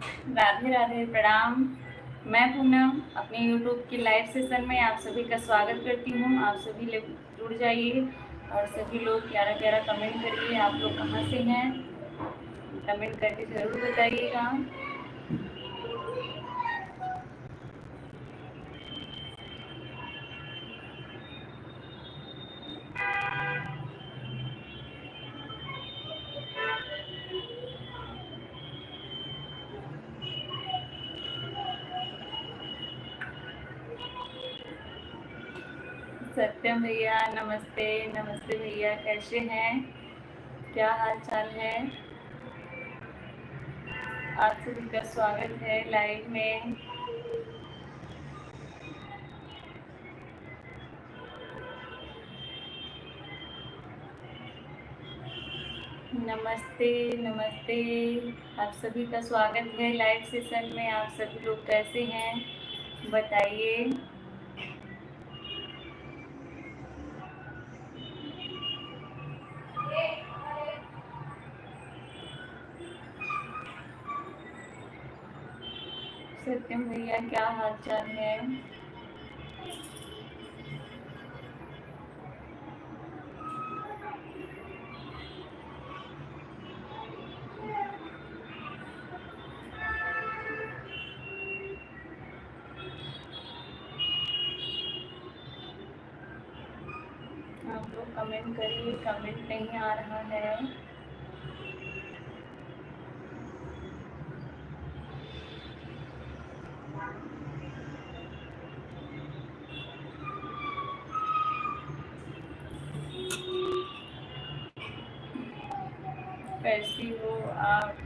राधे राधे, प्रणाम। मैं पूनम अपने यूट्यूब की लाइव सेशन में आप सभी का स्वागत करती हूँ। आप सभी लोग जुड़ जाइए और सभी लोग प्यारा प्यारा कमेंट करिए। आप लोग कहाँ से हैं, कमेंट करके ज़रूर बताइएगा। सत्यम भैया नमस्ते। नमस्ते भैया, कैसे हैं, क्या हाल चाल है? आप सभी का स्वागत है लाइव में। नमस्ते नमस्ते, आप सभी का स्वागत है लाइव सेशन में। आप सभी लोग कैसे हैं बताइए। सत्यम भैया क्या हाल चाल है? आप लोग कमेंट करिए, कमेंट नहीं आ रहा है। कैसी हो आप?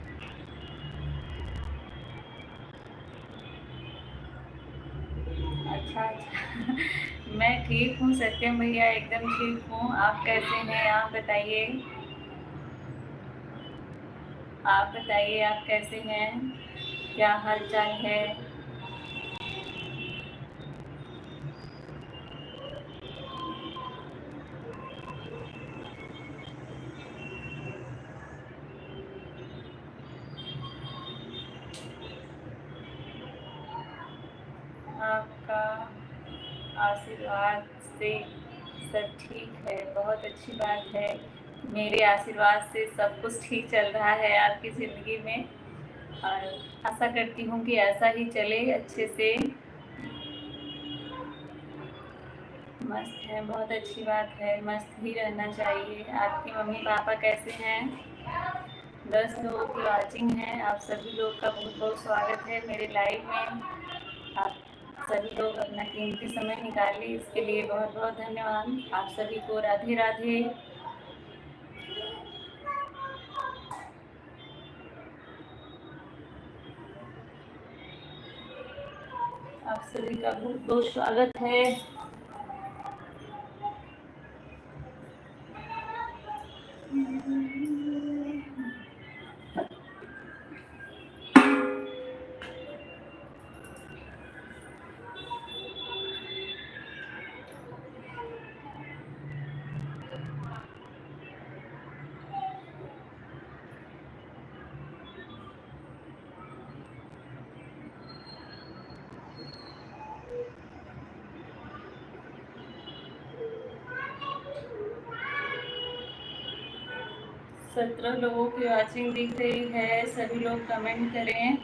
अच्छा अच्छा मैं ठीक हूँ सत्यम भैया, एकदम ठीक हूँ। आप कैसे हैं, आप बताइए। आप बताइए आप कैसे हैं, क्या हाल चाल है? आपका आशीर्वाद से सब ठीक है, बहुत अच्छी बात है। मेरे आशीर्वाद से सब कुछ ठीक चल रहा है आपकी ज़िंदगी में, और आशा करती हूँ कि ऐसा ही चले अच्छे से। मस्त है, बहुत अच्छी बात है, मस्त ही रहना चाहिए। आपके मम्मी पापा कैसे हैं? 10 लोगों की वॉचिंग है। आप सभी लोग का बहुत बहुत स्वागत है मेरे लाइव में। आप सभी लोग अपना कीमती समय निकालिए, इसके लिए बहुत बहुत धन्यवाद। आप सभी को राधे राधे। आप सभी का बहुत बहुत स्वागत है। सत्रह लोगों की वॉचिंग दिख रही है, सभी लोग कमेंट करें।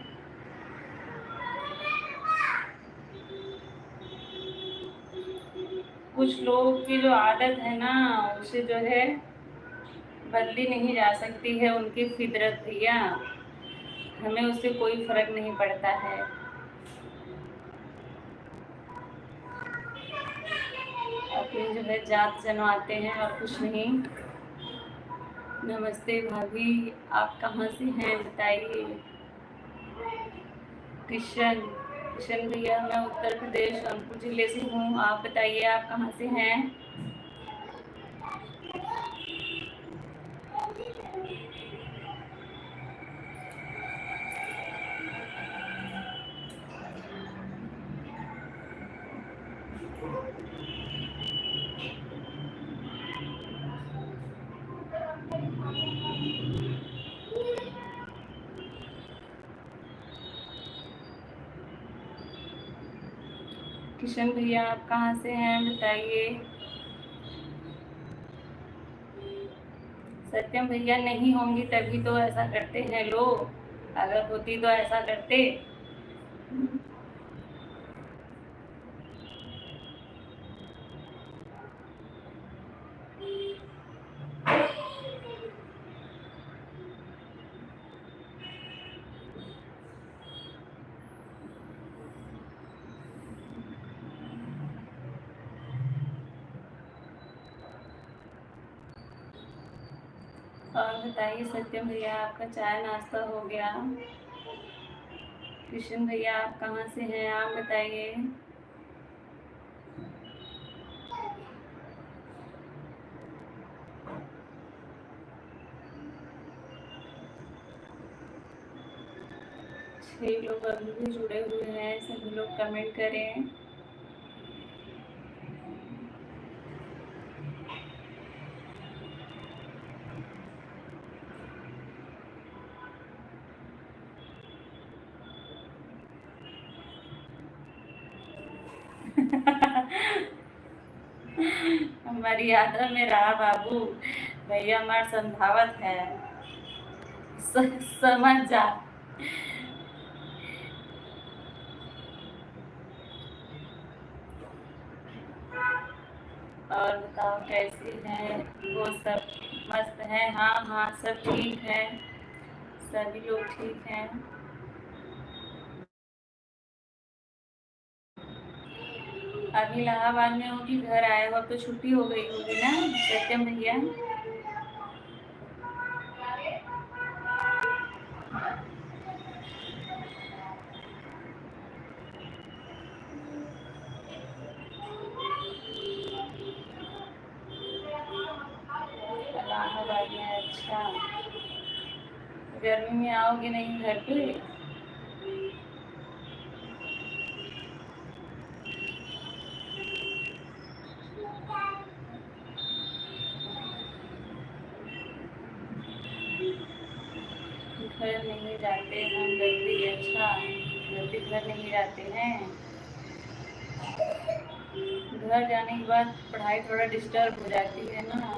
कुछ लोगों की जो आदत है ना, उसे जो है बदली नहीं जा सकती है, उनकी फितरत भैया। हमें उससे कोई फर्क नहीं पड़ता है। अपनी जो है जात जनवाते हैं और कुछ नहीं। नमस्ते भाभी, आप कहाँ से हैं बताइए। किशन किशन भैया, मैं उत्तर प्रदेश कानपुर जिले से हूँ। आप बताइए आप कहाँ से हैं? किशन भैया आप कहाँ से हैं बताइए। सत्यम भैया नहीं होंगी तभी तो ऐसा करते हैं लोग, अगर होती तो ऐसा करते। और बताइए सत्यम भैया आपका चाय नाश्ता हो गया। किशन भैया आप कहाँ से हैं आप बताइए। छह लोग अभी भी जुड़े हुए हैं, सभी लोग कमेंट करें। हमारी यात्रा में रहा बाबू भैया हमार संभावत है, समझ जा। और बताओ कैसी हैं वो सब। मस्त है, हाँ हाँ सब ठीक है, सभी लोग ठीक हैं। अभी इलाहाबाद में हो कि घर आए हो, अब तो छुट्टी हो गई होगी ना सत्यम भैया। इलाहाबाद में, अच्छा। गर्मी में आओगे नहीं घर पे। घर नहीं जाते हम जल्दी, अच्छा जल्दी घर नहीं जाते हैं। घर जाने के बाद पढ़ाई थोड़ा डिस्टर्ब हो जाती है ना।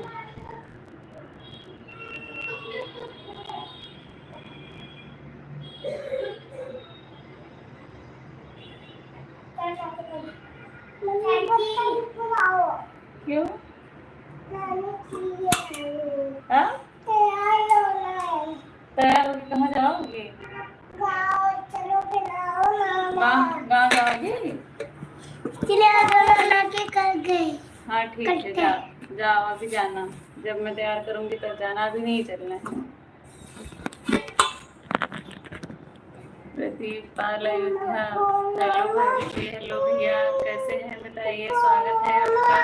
क्यों? हाँ? तैयार होके कहाँ जाओगे? गाँव जाओगी? हाँ ठीक है, जाओ जाओ अभी जाना, जब मैं तैयार करूंगी तब जाना, अभी नहीं चलना है। प्रदीप पाल अयोध्या, हेलो भाभी जी, हेलो भैया कैसे हैं बताइए, स्वागत है आपका।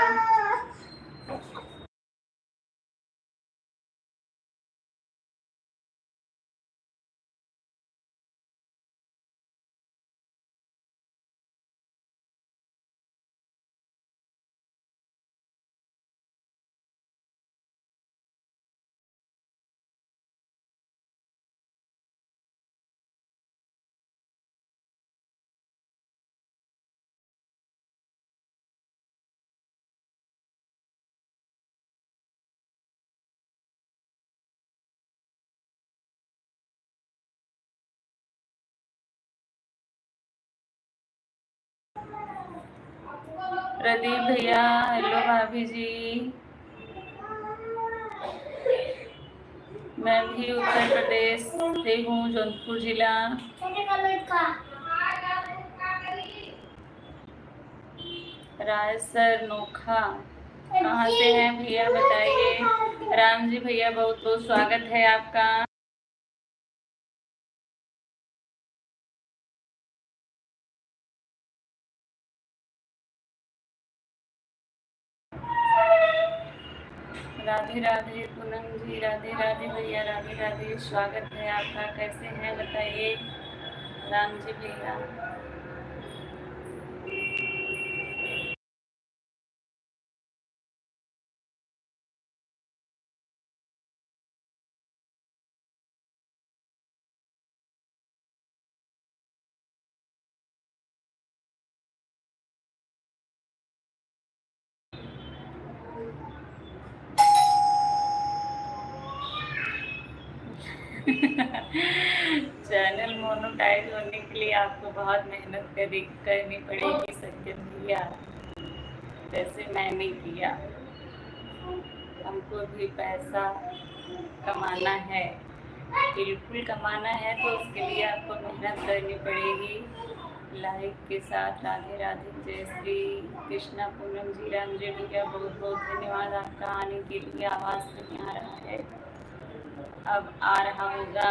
प्रदीप भैया, हेलो भाभी जी। मैं भी उत्तर प्रदेश से हूँ, जौनपुर जिला। रायसर नोखा, कहाँ से हैं भैया बताइए। राम जी भैया बहुत बहुत स्वागत है आपका। राधे राधे पूनम जी, राधे राधे भैया, राधे राधे, स्वागत है आपका, कैसे हैं बताइए राम जी भैया। चैनल मोनेटाइज होने के लिए आपको बहुत मेहनत करनी पड़ेगी सज्जन भैया, जैसे मैंने किया। हमको भी पैसा कमाना है, बिल्कुल कमाना है, तो उसके लिए आपको मेहनत करनी पड़ेगी। लाइक के साथ राधे राधे, जय श्री कृष्णा। पूनम जी, राम जी भैया बहुत बहुत धन्यवाद आपका आने के लिए। आवाज़ नहीं आ रहा है, अब आ रहा होगा।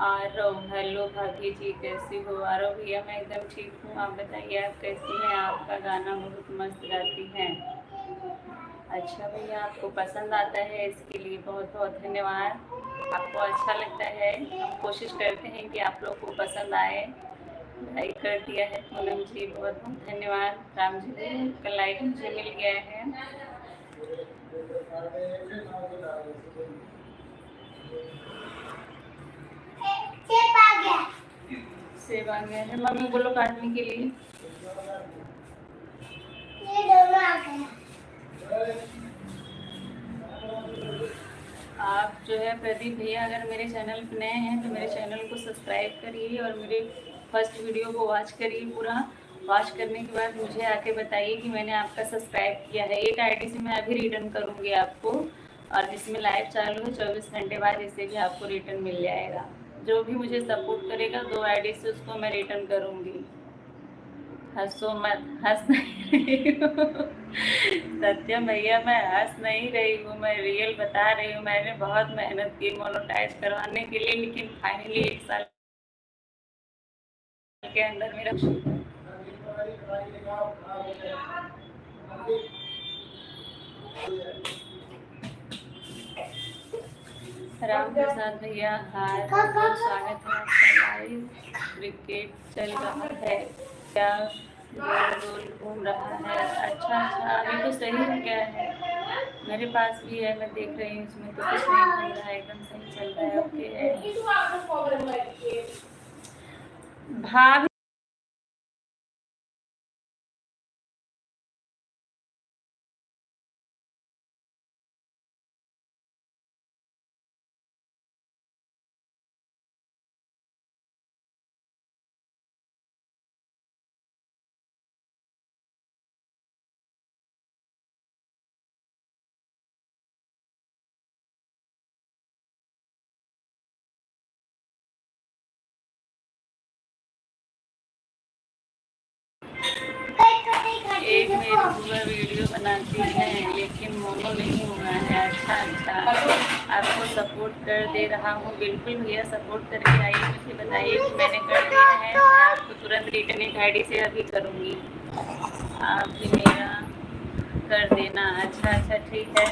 आरव, हेलो भाभी जी, कैसी हो? आरव भैया मैं एकदम ठीक हूँ, आप बताइए आप कैसी हैं? आपका गाना बहुत मस्त गाती हैं। अच्छा भैया, आपको पसंद आता है, इसके लिए बहुत बहुत धन्यवाद। आपको अच्छा लगता है, हम कोशिश करते हैं कि आप लोग को पसंद आए। लाइक कर दिया है पूनम जी, बहुत बहुत धन्यवाद। राम जी का लाइक मुझे मिल गया है। सेब आ गया है, मम्मी बोलो काटने के लिए। ये दोनों आ गए। आप जो है प्रदीप भैया, अगर मेरे चैनल पर नए हैं तो मेरे चैनल को सब्सक्राइब करिए और मेरे फर्स्ट वीडियो को वॉच करिए। पूरा वॉच करने के बाद मुझे आके बताइए कि मैंने आपका सब्सक्राइब किया है। एक आईडी से मैं अभी रिटर्न करूँगी आपको, और जिसमें लाइव चालू है 24 घंटे बाद इसे भी आपको रिटर्न मिल जाएगा। जो भी मुझे सपोर्ट करेगा 2 आईडी से उसको मैं रिटर्न करूँगी। हंसो मत, हंस नहीं रही हूँ सत्यम भैया, मैं हंस नहीं रही हूँ, मैं रियल बता रही हूँ। मैंने बहुत मेहनत की मोनेटाइज करवाने के लिए, लेकिन फाइनली 1 साल के अंदर मेरा राम प्रसाद भैया, हाय, बहुत स्वागत है आपका। लाइव क्रिकेट चल रहा है क्या? गोल गोल घूम रहा है। अच्छा अच्छा, अभी तो सही हो गया है, मेरे पास भी है, मैं देख रही हूँ, इसमें तो कुछ नहीं घूम रहा है, एकदम सही चल रहा है। ओके है भाभी। एक मेरी बुआ वीडियो बनाती है लेकिन मोमो नहीं हुआ है। अच्छा अच्छा, आपको सपोर्ट कर दे रहा हूँ। बिल्कुल भैया, सपोर्ट करके आइए, मुझे बताइए कि मैंने कर दिया है। मैं आपको तुरंत रिटर्न एक आईडी से अभी करूँगी, आप भी मेरा कर देना। अच्छा अच्छा, ठीक है।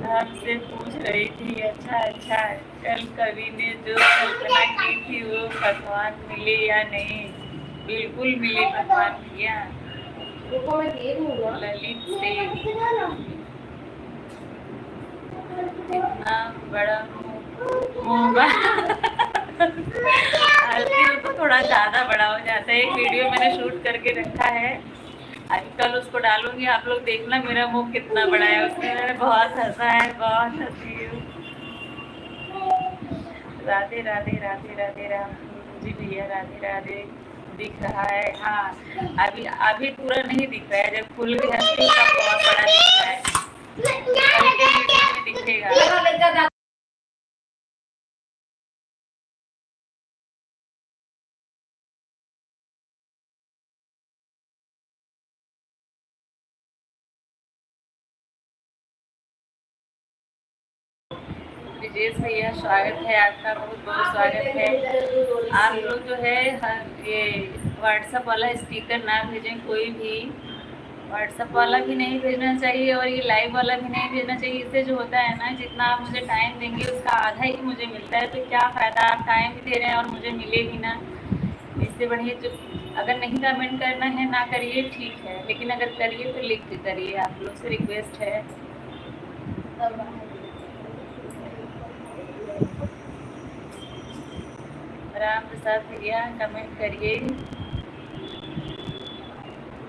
आपसे पूछ रही थी। अच्छा अच्छा, कल कवि ने जो कल्पना की थी वो पकवान मिले या नहीं? बिल्कुल मिले पकवान भैया। ललित से इतना बड़ा मोबाइल तो थोड़ा ज़्यादा बड़ा हो जाता है। एक वीडियो मैंने शूट करके रखा है, कल उसको डालूंगी, आप लोग देखना मेरा मुंह कितना बड़ा है। उसमें मैंने बहुत हंसा है, बहुत हंसी हूँ। राधे राधे राधे राधे राम जी भैया, राधे राधे। दिख रहा है, हाँ अभी अभी पूरा नहीं दिख रहा है, जब खुल के हंसी तब बहुत बड़ा दिख रहा है, दिखेगा। विजेश भैया, स्वागत है आपका, बहुत बहुत स्वागत है। आप लोग जो है ये व्हाट्सएप वाला स्टिकर ना भेजें, कोई भी व्हाट्सएप वाला भी नहीं भेजना चाहिए और ये लाइव वाला भी नहीं भेजना चाहिए। इससे जो होता है ना, जितना आप मुझे टाइम देंगे उसका आधा ही मुझे मिलता है, तो क्या फ़ायदा, आप टाइम भी दे रहे हैं और मुझे मिले भी ना। इससे बढ़िया जो अगर नहीं कमेंट करना है ना करिए, ठीक है, लेकिन अगर करिए तो लिख के करिए, आप लोग से रिक्वेस्ट है। राम प्रसाद भैया कमेंट करिए।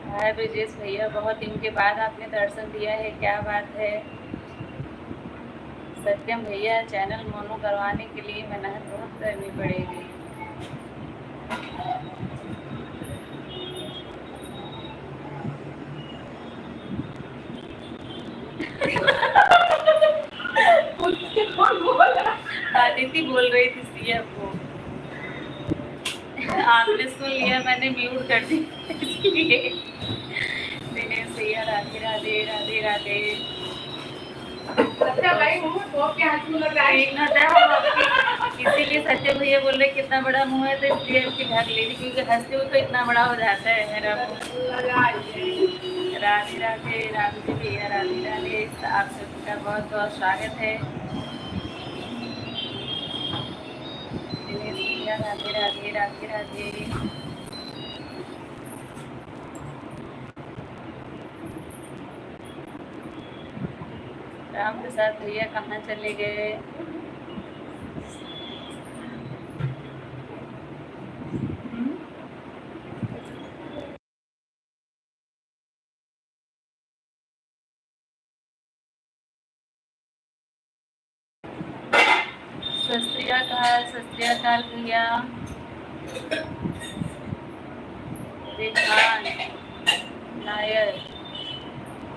हाय ब्रजेश भैया, बहुत दिन के बाद आपने दर्शन दिया है, क्या बात है। सत्यम भैया, चैनल मोनो करवाने के लिए मेहनत बहुत करनी पड़ेगी। आदिति बोल रही थी सीएम को, आपने सुन लिया, मैंने म्यूट कर दी इसलिए। दिनेश भैया राधे राधे राधे राधे। इसीलिए सत्य भैया बोल रहे कितना बड़ा मुंह है, तो इसलिए उसकी ढक ली थी, क्योंकि हंसते हो तो इतना बड़ा हो जाता है मेरा मुंह। राधे राधे राम जी भैया राधे राधे, आप सबका बहुत बहुत स्वागत है। दिनेश भैया राधे राधे राधे राधे। राम प्रसाद भैया कहाँ चले गए। सत श्री अकाल भैया। रेहान नायर,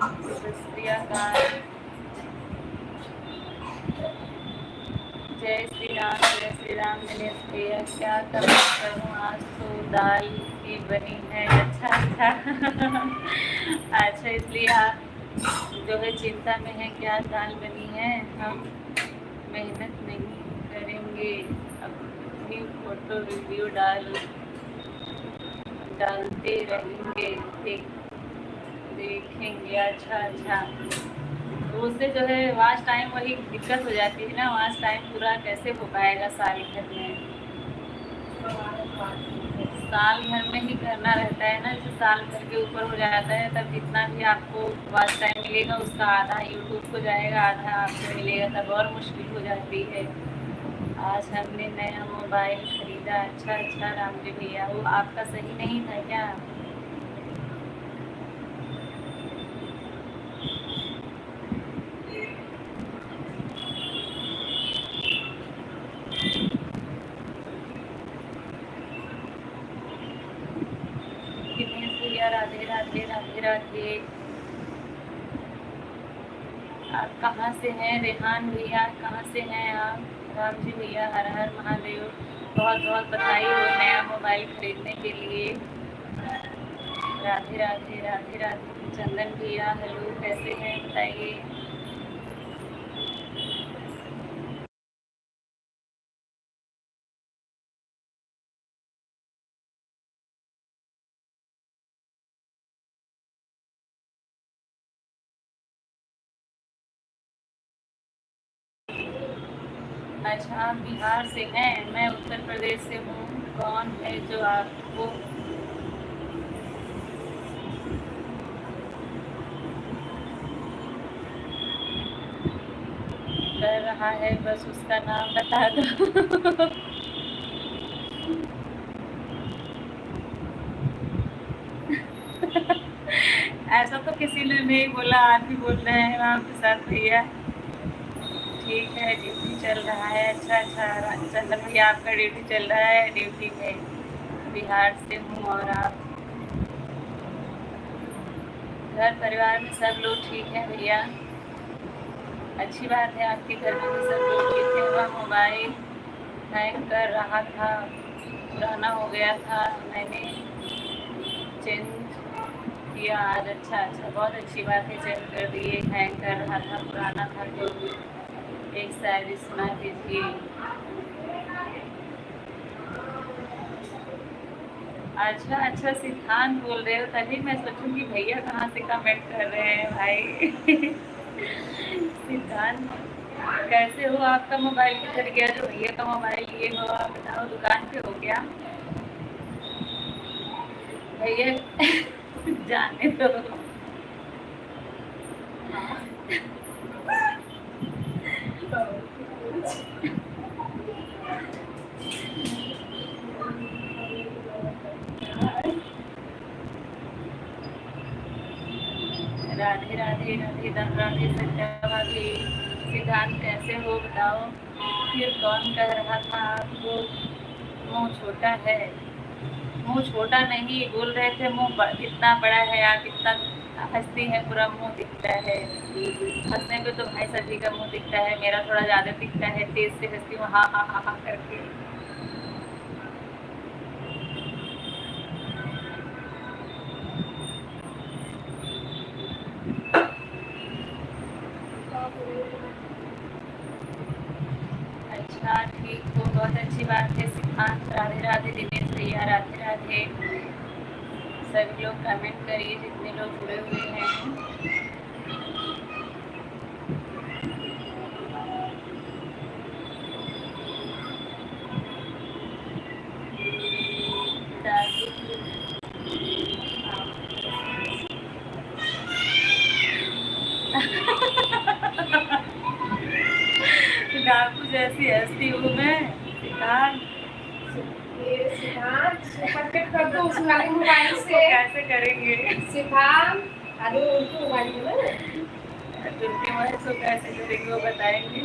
सत श्री अकाल। जय श्री राम दिनेश भैया, क्या करूँ, आज तो दाल ही बनी है। अच्छा अच्छा, इसलिए आप जो है चिंता में है, क्या दाल बनी है। हम मेहनत नहीं करेंगे, अपनी फोटो वीडियो डालते रहेंगे, देखेंगे। अच्छा, तो उससे जो है वॉच टाइम वही दिक्कत हो जाती है ना, वॉच टाइम पूरा कैसे हो पाएगा साल भर में। साल भर में ही करना रहता है ना, जो साल भर के ऊपर हो जाता है तब जितना भी आपको वॉच टाइम मिलेगा उसका आधा यूट्यूब को जाएगा, आधा आपको मिलेगा, तब और मुश्किल हो जाती है। आज हमने नया मोबाइल खरीदा। अच्छा राम जी भैया, वो आपका सही नहीं था क्या। दिनेश भैया राधे राधे राधे राधे। आप कहाँ से हैं। रेहान भैया कहाँ से हैं आप। राम जी भैया हर हर महादेव, बहुत बहुत बधाई हो नया मोबाइल खरीदने के लिए। राधे राधे राधे राधे। चंदन भैया हेलो, कैसे हैं बताइए। अच्छा, आप बिहार से हैं, मैं उत्तर प्रदेश से हूँ। कौन है जो आपको कर रहा है, बस उसका नाम बता दो। ऐसा तो किसी ने नहीं बोला, आप ही बोल रहे हैं राम प्रसाद भैया। ठीक है, ड्यूटी चल रहा है। अच्छा, चंदन भैया आपका ड्यूटी चल रहा है, ड्यूटी में बिहार से हूँ। और आप घर परिवार में सब लोग ठीक हैं भैया। अच्छी बात है, आपके घर में भी सब लोग ठीक हैं। वह मोबाइल हैंग कर रहा था, पुराना हो गया था, मैंने चेंज किया आज। अच्छा, बहुत अच्छी बात है, चेंज कर दिए। हैंग कर रहा था, पुराना था, जो एक शायरी सुना दीजिए। अच्छा सिद्धांत बोल रहे हो, तभी मैं सोचूंगी भैया कहाँ से कमेंट कर रहे हैं भाई। सिद्धांत कैसे हो, आपका मोबाइल किधर गया जो भैया का मोबाइल लिए हो, आप बताओ, दुकान पे हो क्या भैया। जाने दो। राधे राधे राधे सत्या भाभी। सिद्धांत कैसे हो बताओ। फिर कौन कह रहा था आपको मुंह छोटा है? मुंह छोटा नहीं, बोल रहे थे मुंह इतना बड़ा है, आप इतना हंसती है पूरा मुंह दिखता है। हंसने पे तो भाई सभी का मुंह दिखता है, मेरा थोड़ा ज्यादा दिखता है, तेज से हंसती हूँ हाँ हाँ हाँ हाँ करके। अच्छा ठीक हो, बहुत अच्छी बात है सिद्धांत। राधे राधे दिनेश भैया, राधे राधे। सभी लोग कमेंट करिए जितने लोग जुड़े हुए हैं। डाकू जैसी हंसती हूँ मैं सिद्धांत। सिद्धांत कनेक्ट कर दो उस वाले मोबाइल से। कैसे करेंगे सिद्धांत? अरे उनके मोबाइल में ना तुमके मोबाइल से कैसे करेंगे वो बताएंगे।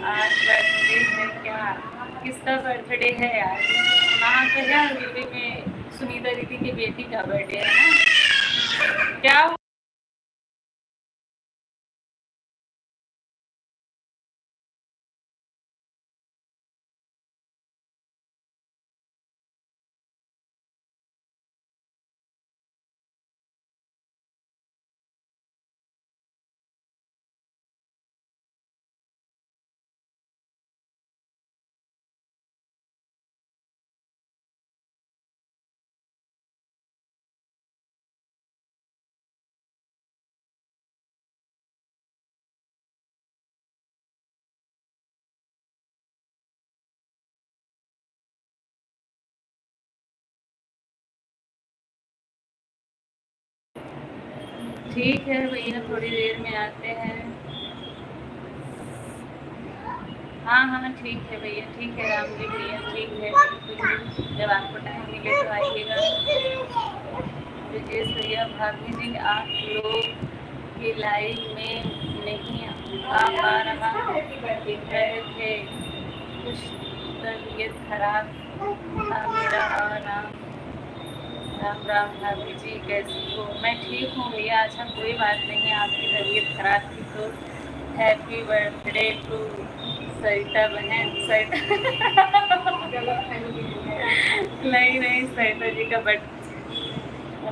आज बर्थडे है क्या? किसका बर्थडे है आज? वहाँ पे है यूपी में सुनीता दीदी की बेटी का बर्थडे है ना। क्या ठीक है भैया, थोड़ी देर में आते हैं। हाँ हाँ ठीक है भैया, ठीक है राम जी भैया, ठीक है बिल्कुल, जब आपको टाइम मिले तो आइएगा। ब्रिजेश भैया, भाभी जी आप लोग के लाइव में नहीं आ पा रहा रहे थे, कुछ तबीयत खराब था मेरा। और राम राम भाभी जी कैसी हो? मैं ठीक हूँ भैया। अच्छा कोई बात नहीं, आपकी तबीयत खराब थी तो हैप्पी बर्थडे टू सरिता बहन। सरिता नहीं नहीं, सरिता जी का बर्थडे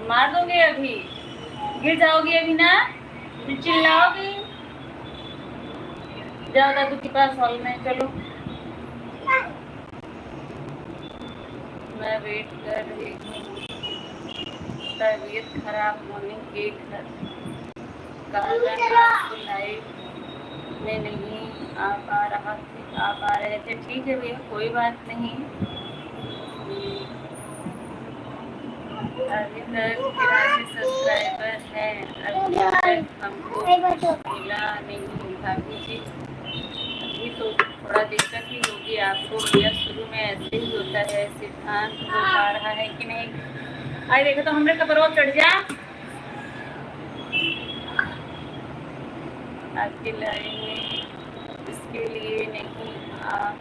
मार दोगे अभी, गिर जाओगी अभी ना, चिल्लाओगी। जाओ दादू के पास हॉल में, चलो मैं वेट कर रही हूँ। तबीयत खराब होने के कारण आपको लाइव में नहीं आ पा रहे थे। ठीक है भैया, कोई बात नहीं। अभी तक 83 सब्सक्राइबर हैं, अभी तक हमको मिला नहीं भाभी जी। अभी तो थोड़ा दिक्कत ही होगी आपको भैया, शुरू में ऐसे ही होता है। सिद्धांत हो पा रहा है कि नहीं? अरे देखो तो हमरे कपड़ों चढ़ जा। आपके लाइन में इसके लिए नहीं आप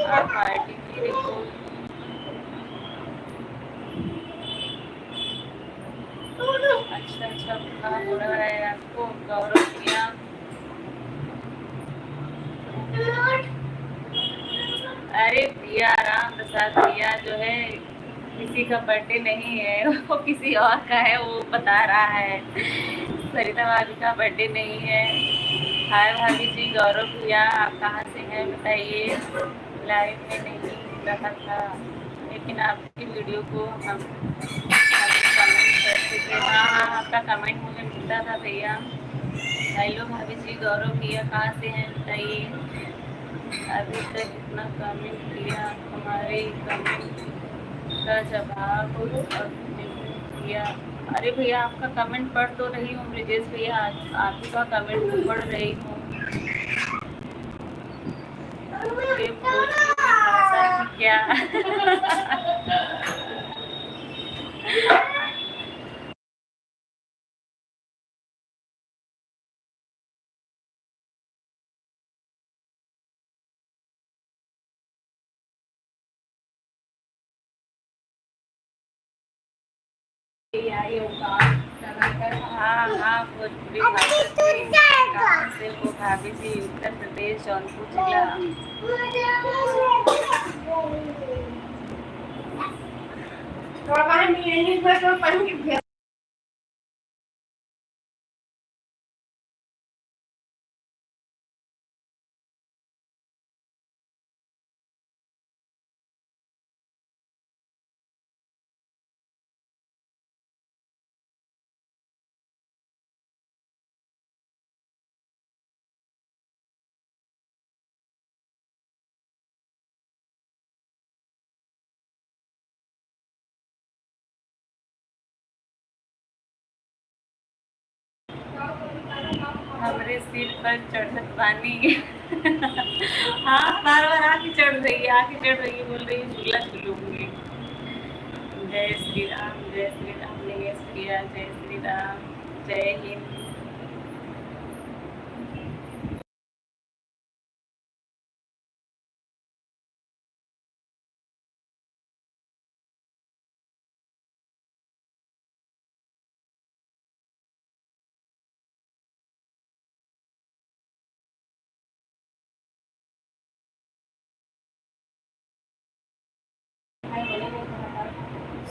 पार्टी की रिपोर्ट। अच्छा अच्छा, बुखार हो रहा है आपको? गौरव भैया, अरे भैया राम प्रसाद भैया जो है किसी का बर्थडे नहीं है, वो किसी और का है, वो बता रहा है। सरिता भाभी का बर्थडे नहीं है। हाय भाभी जी। गौरव भैया आप कहाँ से हैं बताइए? लाइव में नहीं रहा था लेकिन आपकी वीडियो को हम कमेंट करते थे। हाँ हाँ, आपका कमेंट मुझे मिलता था भैया। हेलो भाभी जी। गौरव भैया कहाँ से हैं बताइए? अभी तक इतना कमेंट किया, हमारे कमेंट का जवाब दिया। अरे भैया आपका कमेंट पढ़ तो रही हूँ ब्रिजेश भैया, आप ही का कमेंट तो पढ़ रही हूँ। क्या? हाँ हाँ, भोजपुरी भाषा थी। कहाँ से वो भाभी जी? उत्तर प्रदेश, जौनपुर जिला। हमरे सिर पर चढ़त बानी। हाँ, बार बार आके चढ़ रही है, आके चढ़ रही है, बोल रही है झूला झूलूंगी। जय श्री राम, जय श्री राम, निवेश किया। जय श्री राम, जय हिंद।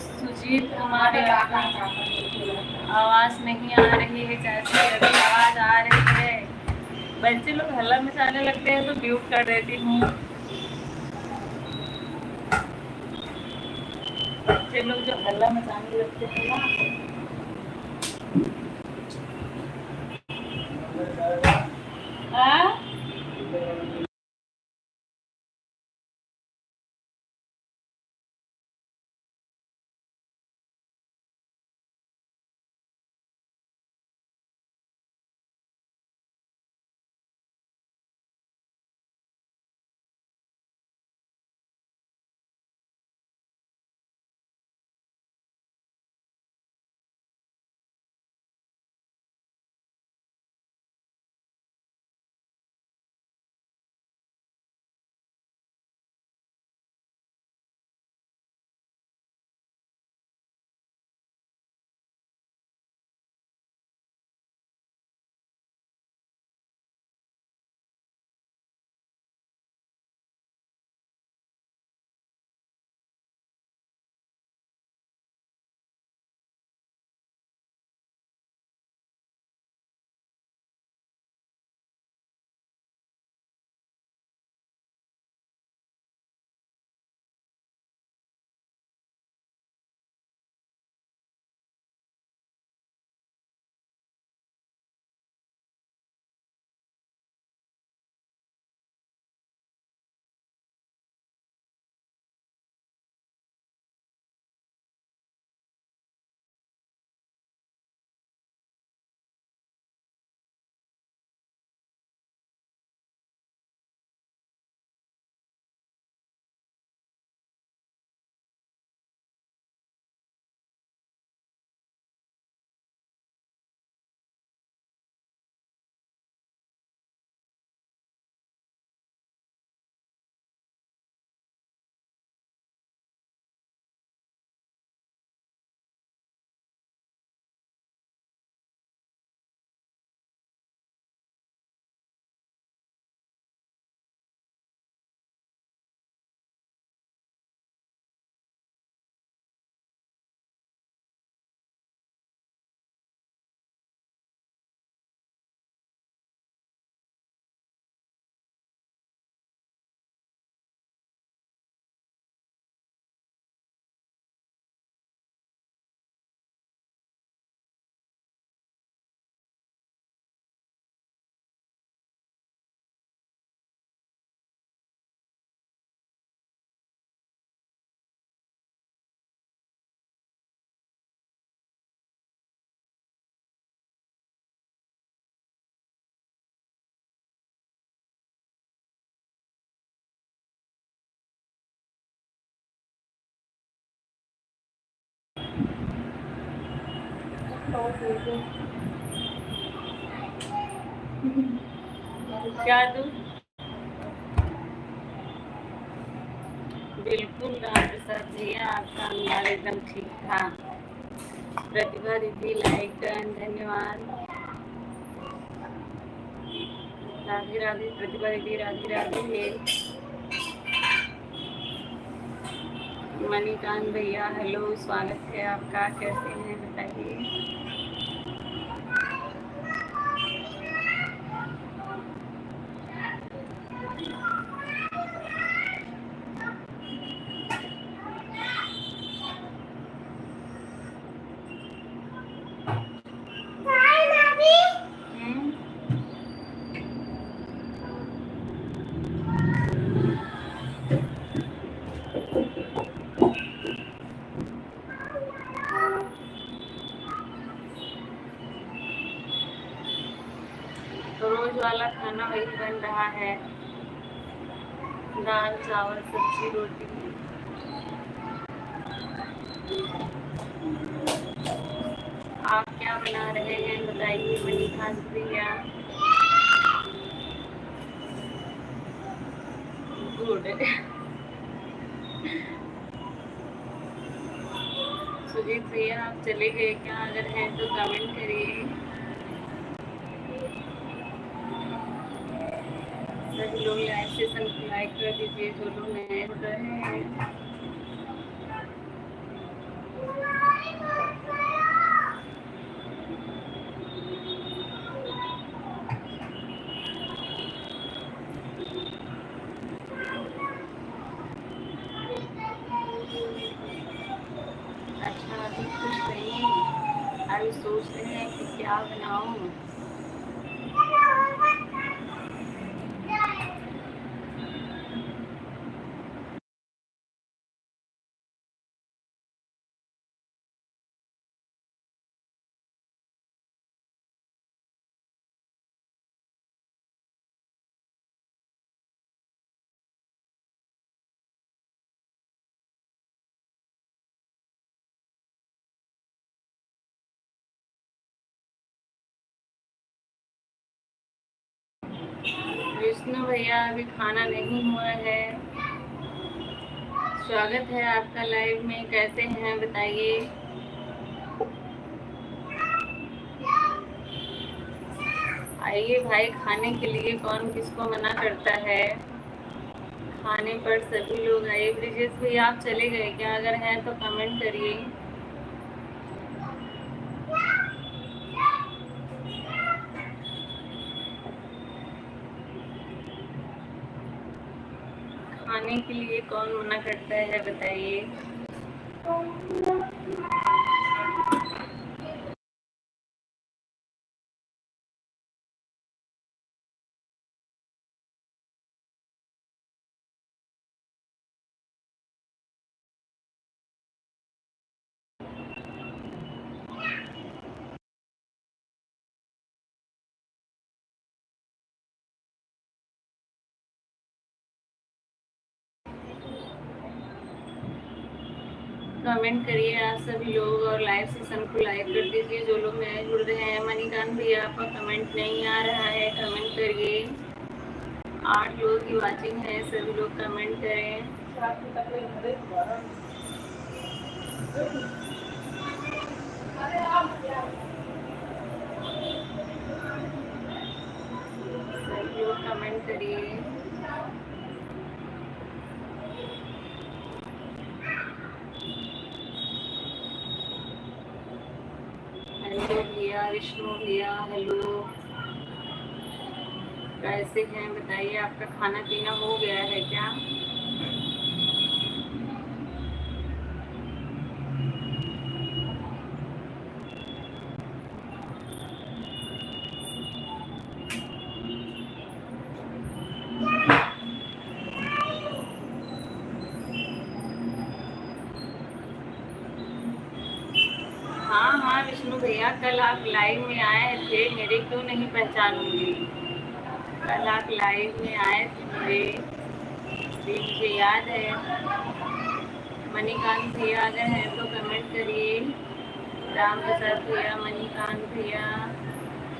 सुजीत कुमार यादव, आवाज नहीं आ रही है चाची, अभी आवाज आ रही है। बच्चे लोग हल्ला मचाने लगते हैं तो म्यूट कर देती हूँ। बच्चे लोग जो हल्ला मचाने लगते हैं ना। हाँ? क्या दूँ? बिल्कुल राम प्रसाद भैया, आपका अनुवाद एकदम ठीक था। प्रतिभा दीदी लाइक डन, धन्यवाद। राधे राधे प्रतिभा दीदी, राधे राधे। मणिकांत भैया हेलो, स्वागत है आपका, कैसे हैं बताइए। हम्म? तो रोज वाला खाना वही बन रहा है, दाल चावल सब्जी रोटी। आप क्या बना रहे हैं बताइए मणिकांत भैया। गुड। सुजीत भैया आप चले गए क्या? अगर हैं तो कमेंट करिए। सभी लोग लाइव सेशन को लाइक कर दीजिए जो लोग नए हो रहे हैं। अच्छा अभी कुछ नहीं, अभी सोच रहे हैं कि क्या बनाऊं। विष्णु भैया अभी खाना नहीं हुआ है। स्वागत है आपका लाइव में, कैसे हैं बताइए। आइए भाई, खाने के लिए कौन किसको मना करता है, खाने पर सभी लोग आइए। ब्रिजेश भैया आप चले गए क्या? अगर हैं तो कमेंट करिए। खाने के लिए कौन मना करता है बताइए। कमेंट करिए आप सभी लोग और लाइव सेशन को लाइक कर दीजिए जो लोग नए जुड़ रहे हैं। मणिकांत भैया आपका कमेंट नहीं आ रहा है, कमेंट करिए। 8 लोगों की वाचिंग है, सभी लोग कमेंट करें। सभी लोग कमेंट करिए। हेलो भैया, विष्णु भैया हेलो, कैसे हैं बताइए। आपका खाना पीना हो गया है क्या? हाँ हाँ विष्णु भैया, कल आप लाइव में आए थे, मेरे क्यों नहीं पहचानूंगी। कल आप लाइव में आए थे मेरे, मुझे याद है। मणिकांत भैया अगर हैं तो कमेंट करिए। राम प्रसाद भैया, मणिकांत भैया,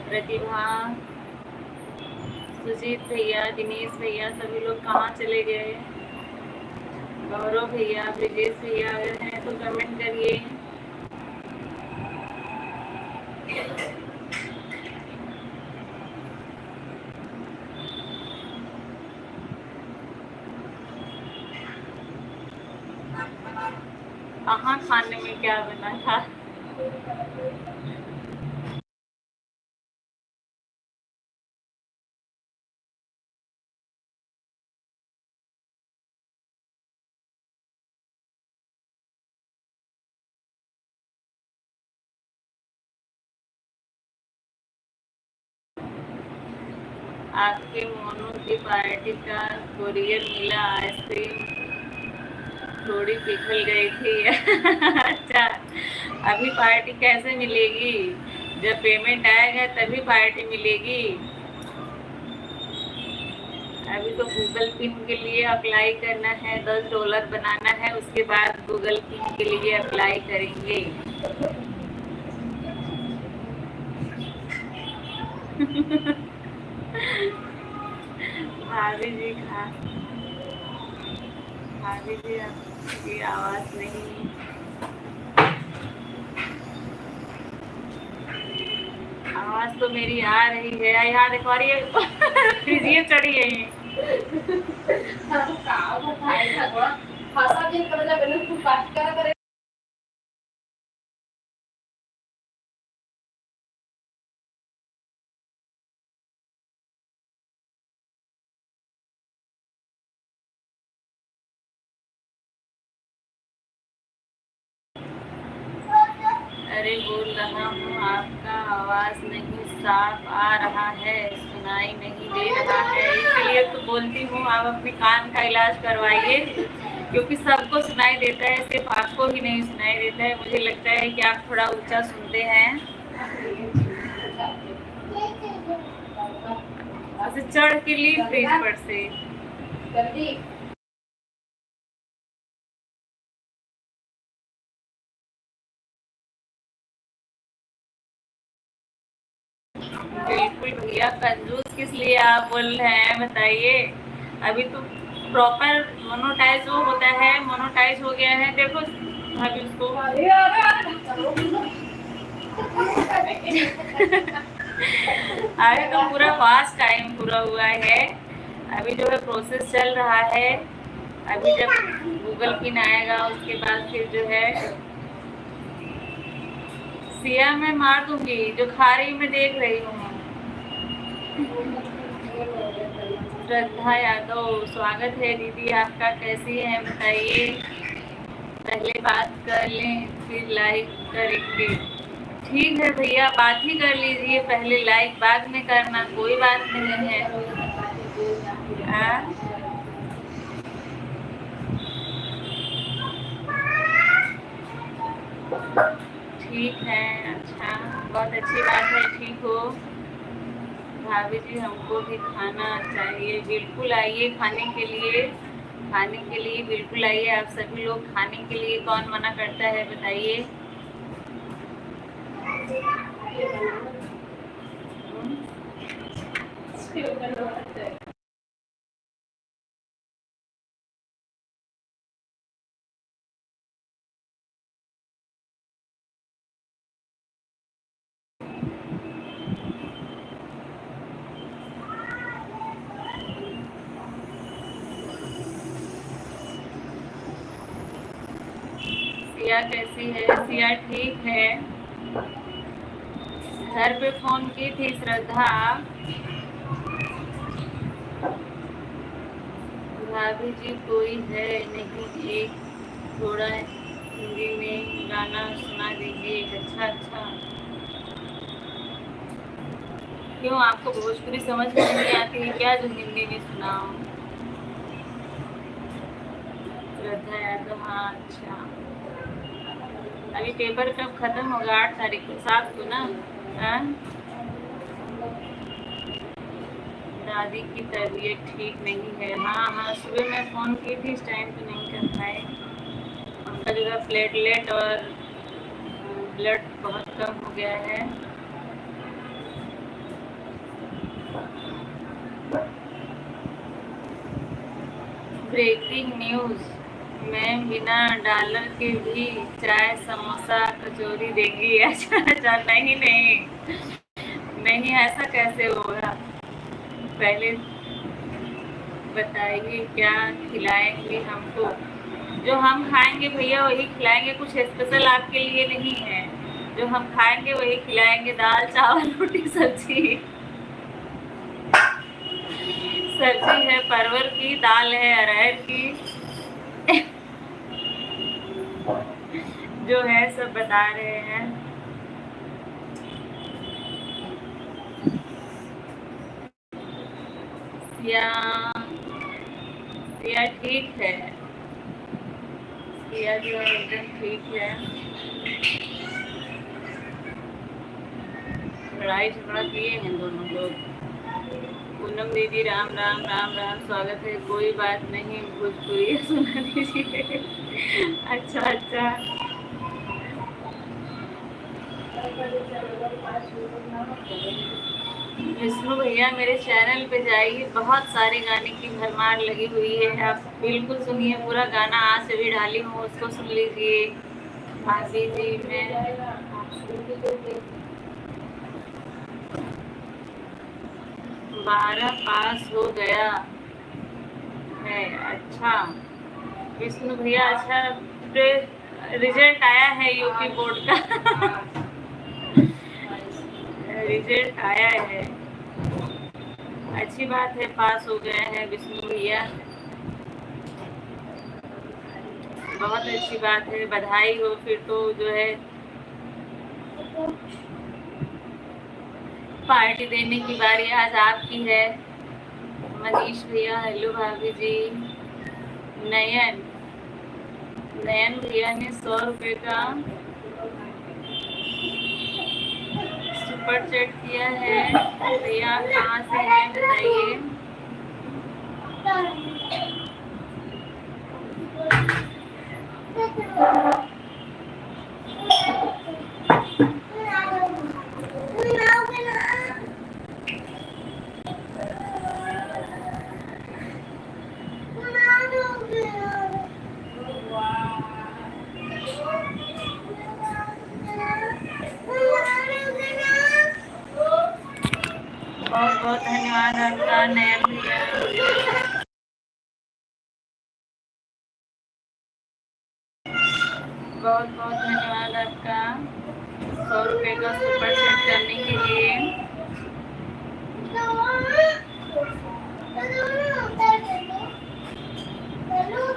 प्रतिभा, सुजीत भैया, दिनेश भैया, सभी लोग कहाँ चले गए? गौरव भैया, ब्रिजेश भैया, अगर हैं तो कमेंट करिए। कहाँ खाने में क्या बना था? आपके मोनू की पार्टी का कोरियर मिला, आइसक्रीम थोड़ी पिघल गई थी। अच्छा, अभी पार्टी कैसे मिलेगी? जब पेमेंट आएगा तभी पार्टी मिलेगी। अभी तो गूगल पिन के लिए अप्लाई करना है, $10 बनाना है, उसके बाद गूगल पिन के लिए अप्लाई करेंगे। भाभी जी भाभी जी आपकी आवाज़ नहीं। आवाज़ तो मेरी आ रही है। यहाँ देखो रही है। फिजिए चढ़ी है ये। अरे बोल रहा हूँ, आपका आवाज़ नहीं साफ आ रहा है, सुनाई नहीं दे रहा है, इसलिए तो बोलती हूँ आप अपने कान का इलाज करवाइए, क्योंकि सबको सुनाई देता है, सिर्फ आपको ही नहीं सुनाई देता है। मुझे लगता है कि आप थोड़ा ऊंचा सुनते हैं। अच्छा, चढ़ के ली फ्रिज पर से। बिल्कुल भैया, कंजूस किस लिए आप बोल रहे हैं बताइए? अभी तो प्रॉपर मोनोटाइज वो होता है, मोनोटाइज हो गया है। देखो अभी उसको अभी तो पूरा फास्ट टाइम पूरा हुआ है, अभी जो है प्रोसेस चल रहा है। अभी जब गूगल पिन आएगा उसके बाद फिर जो है सिया मैं मार दूंगी, जो खा रही मैं देख रही हूँ। श्रद्धा यादव, स्वागत है दीदी आपका, कैसी है बताइए? पहले बात कर लें फिर लाइक करेंगे। ठीक है भैया, बात ही कर लीजिए, पहले लाइक बाद में करना, कोई बात नहीं है। ठीक है, अच्छा, बहुत अच्छी बात है, ठीक हो। भाभी जी हमको भी खाना चाहिए। बिल्कुल आइए खाने के लिए, खाने के लिए बिल्कुल आइए। आप सभी लोग खाने के लिए, कौन मना करता है बताइए? सिया कैसी है? सिया ठीक है। घर पे फोन की थी श्रद्धा। भाभी जी कोई है नहीं, एक थोड़ा हिंदी में गाना सुना दीजिए। अच्छा, क्यों आपको भोजपुरी समझ में नहीं आती है क्या जो हिंदी में सुनाओ? श्रद्धा यादव, हाँ अच्छा। अभी पेपर कब खत्म होगा? 8 तारीख को, 7 को ना? दादी की तबीयत ठीक नहीं है। हाँ, सुबह मैं फ़ोन की थी, इस टाइम तो नहीं कर पाए। उनका जो है प्लेटलेट और ब्लड बहुत कम हो गया है। ब्रेकिंग न्यूज, मैं बिना डॉलर के भी चाय समोसा कचौरी देंगी। अच्छा अच्छा, नहीं नहीं नहीं, ऐसा कैसे होगा? पहले बताइए क्या खिलाएंगे हमको? जो हम खाएंगे भैया वही खिलाएंगे, कुछ स्पेशल आपके लिए नहीं है। जो हम खाएंगे वही खिलाएंगे, दाल चावल रोटी सब्जी। सब्जी है परवल की, दाल है अरहर की। जो है सब बता रहे हैं। सिया सिया ठीक है, सिया जो है एकदम ठीक है। लड़ाई झगड़ा किए हैं दोनों लोग। पूनम दीदी राम राम राम राम, स्वागत है। कोई बात नहीं, भोजपुरी सुना दीजिए। अच्छा अच्छा, विष्णु भैया मेरे चैनल पे जाइए, बहुत सारे गाने की भरमार लगी हुई है। आप बिल्कुल सुनिए, पूरा गाना आज अभी डाली हूँ, उसको सुन लीजिए। भाभी जी मैं 12 पास हो गया है। अच्छा विष्णु भैया, अच्छा रिजल्ट आया है यूपी बोर्ड का। रिजल्ट आया है, अच्छी बात है, पास हो गए हैं विष्णु भैया, बहुत अच्छी बात है, बधाई हो। फिर तो जो है पार्टी देने की बारी आज आपकी है। मनीष भैया हेलो, भाभी जी। नयन नयन भैया ने 100 रुपए का सुपर चैट किया है। भैया आप कहाँ से हैं बताइए। बहुत बहुत धन्यवाद आपका नयन भैया, बहुत बहुत धन्यवाद आपका 100 रुपए का सुपर चैट करने के लिए।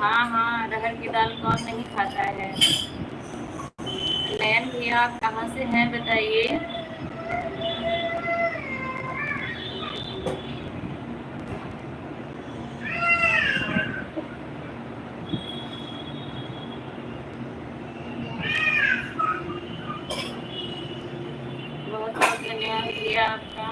हाँ हाँ, अरहर की दाल कौन नहीं खाता है। नयन भैया आप कहाँ से हैं बताइए। बहुत बहुत धन्यवाद भैया आपका।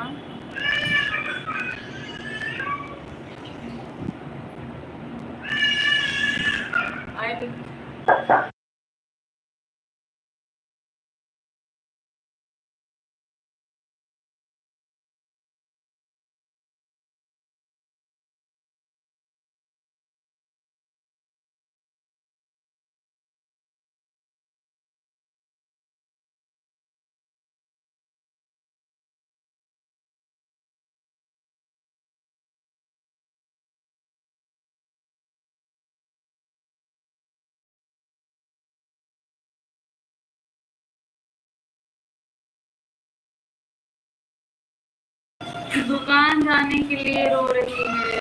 दुकान जाने के लिए रो रही है।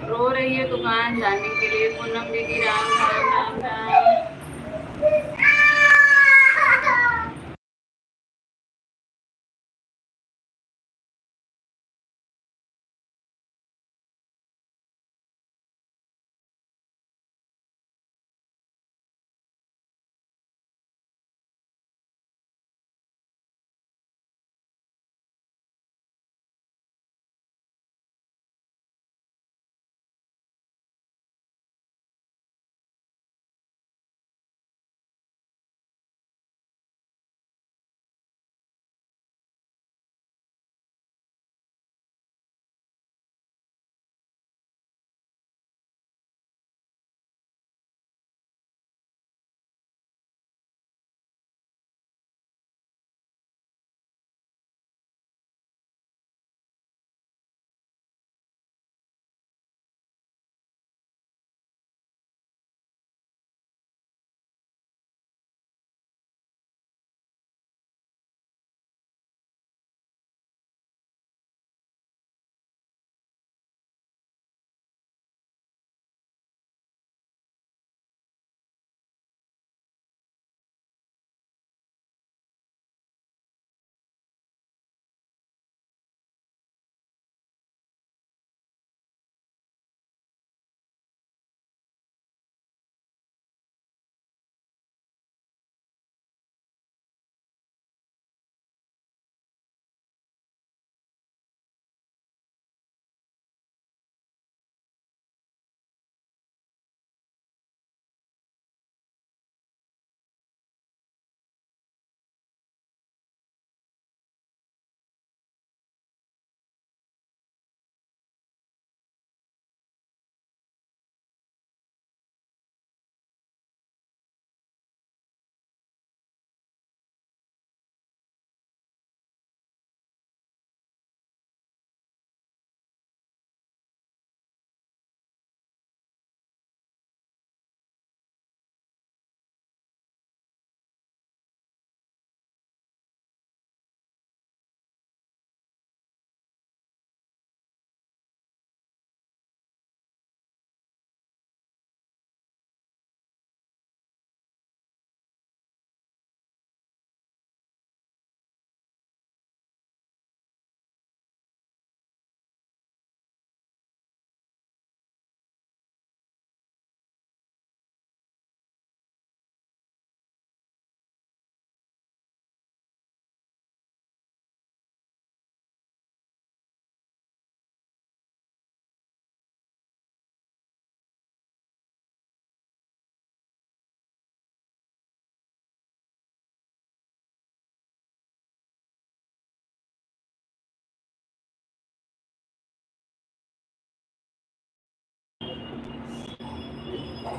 रो रही है दुकान जाने के लिए। पूनम दीदी राम राम राम राम।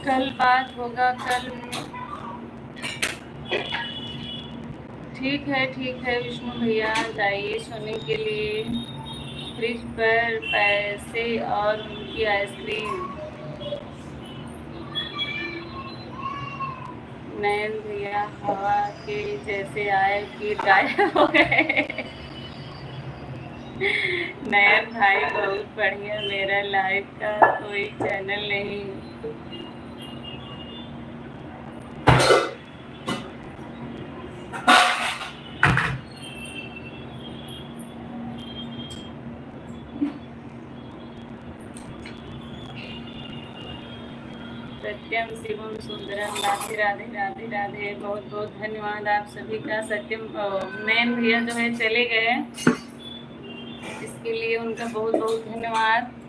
कल बात होगा कल। ठीक है विष्णु भैया, जाइए सोने के लिए। फ्रिज पर पैसे और उनकी आइसक्रीम। नयन भैया हवा के जैसे आए फिर गायब हो गए। नयन भाई बहुत बढ़िया, मेरा लाइव का कोई चैनल नहीं। सत्यम शिवम सुंदरम, राधे राधे राधे राधे। बहुत बहुत धन्यवाद आप सभी का। सत्यम नयन भैया जो है चले गए, इसके लिए उनका बहुत बहुत धन्यवाद।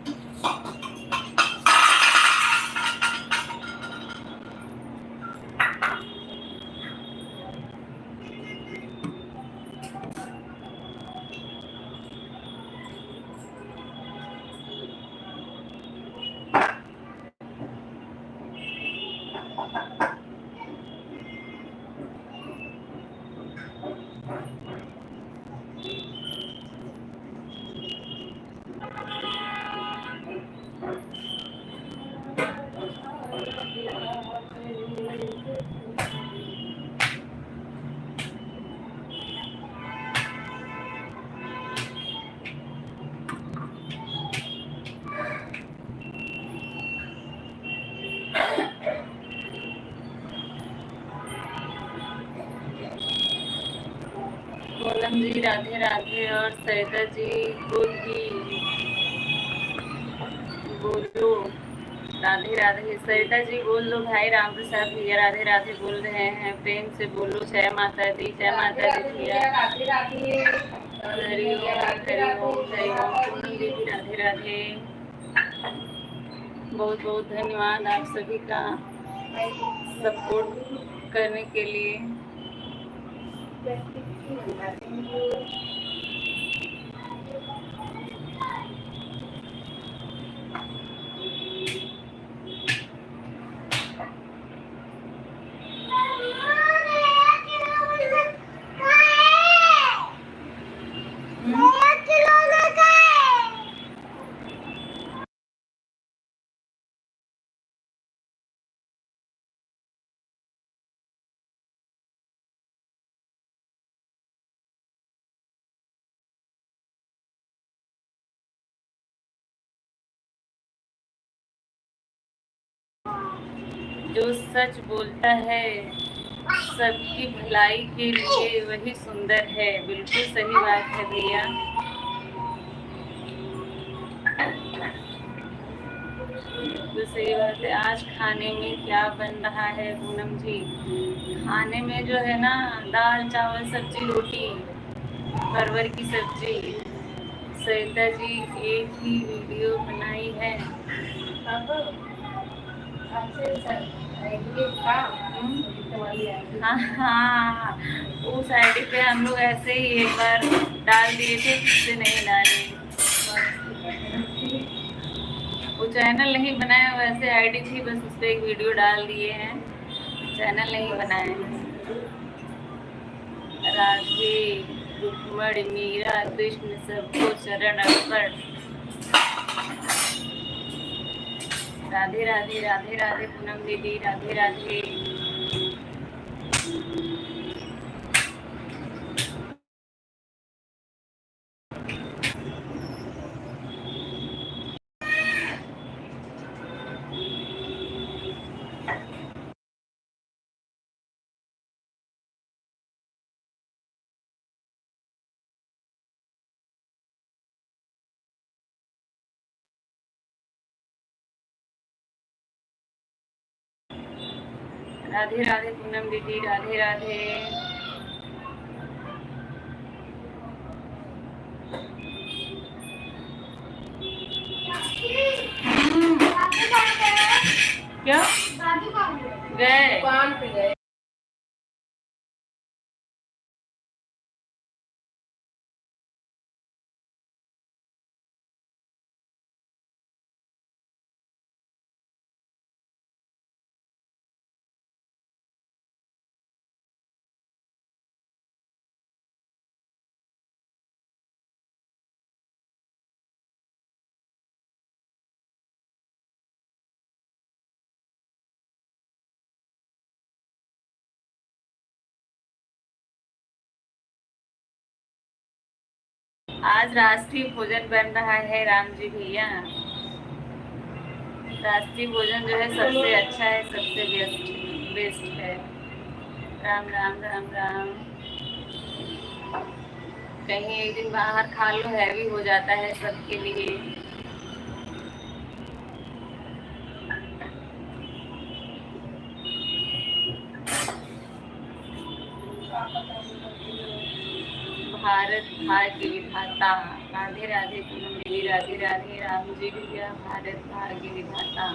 पूनम जी राधे राधे। और सैदा जी बोलो राधे राधे। सरिता जी बोल दो भाई। राम प्रसाद भैया राधे राधे बोल रहे हैं, प्रेम से बोलो। जय माता दी, जय माता दी भैया। हरि ओम हरि ओम हरि ओम। पूनम दीदी राधे राधे। बहुत बहुत धन्यवाद आप सभी का सपोर्ट करने के लिए। जो सच बोलता है सबकी भलाई के लिए वही सुंदर है। बिल्कुल सही बात है भैया, बिल्कुल सही बात है। आज खाने में क्या बन रहा है पूनम जी? खाने में जो है ना, दाल चावल सब्जी रोटी, परवर की सब्जी। सरिता जी एक ही वीडियो बनाई है। हाँ हाँ, उस आईडी पे हम लोग ऐसे ही एक बार डाल दिए थे, फिर से नहीं डाले। वो चैनल नहीं बनाया, वैसे आईडी थी, बस उस पर एक वीडियो डाल दिए हैं, चैनल नहीं बनाए हैं। राधे रुक्मण मीरा कृष्ण सबको शरण अर्पण। राधे राधे राधे राधे पूनम दीदी राधे राधे। राधे राधे पूनम दीदी राधे राधे। क्या गए? आज राष्ट्रीय भोजन बन रहा है राम जी भैया। राष्ट्रीय भोजन जो है सबसे अच्छा है, सबसे बेस्ट है। राम राम राम राम। कहीं एक दिन बाहर खा लो, हैवी हो जाता है सबके लिए। भारत भाग्य विधाता। राधे राधे पूनम देवी, राधे राधे राम जी भैया। भारत भाग्य विधाता।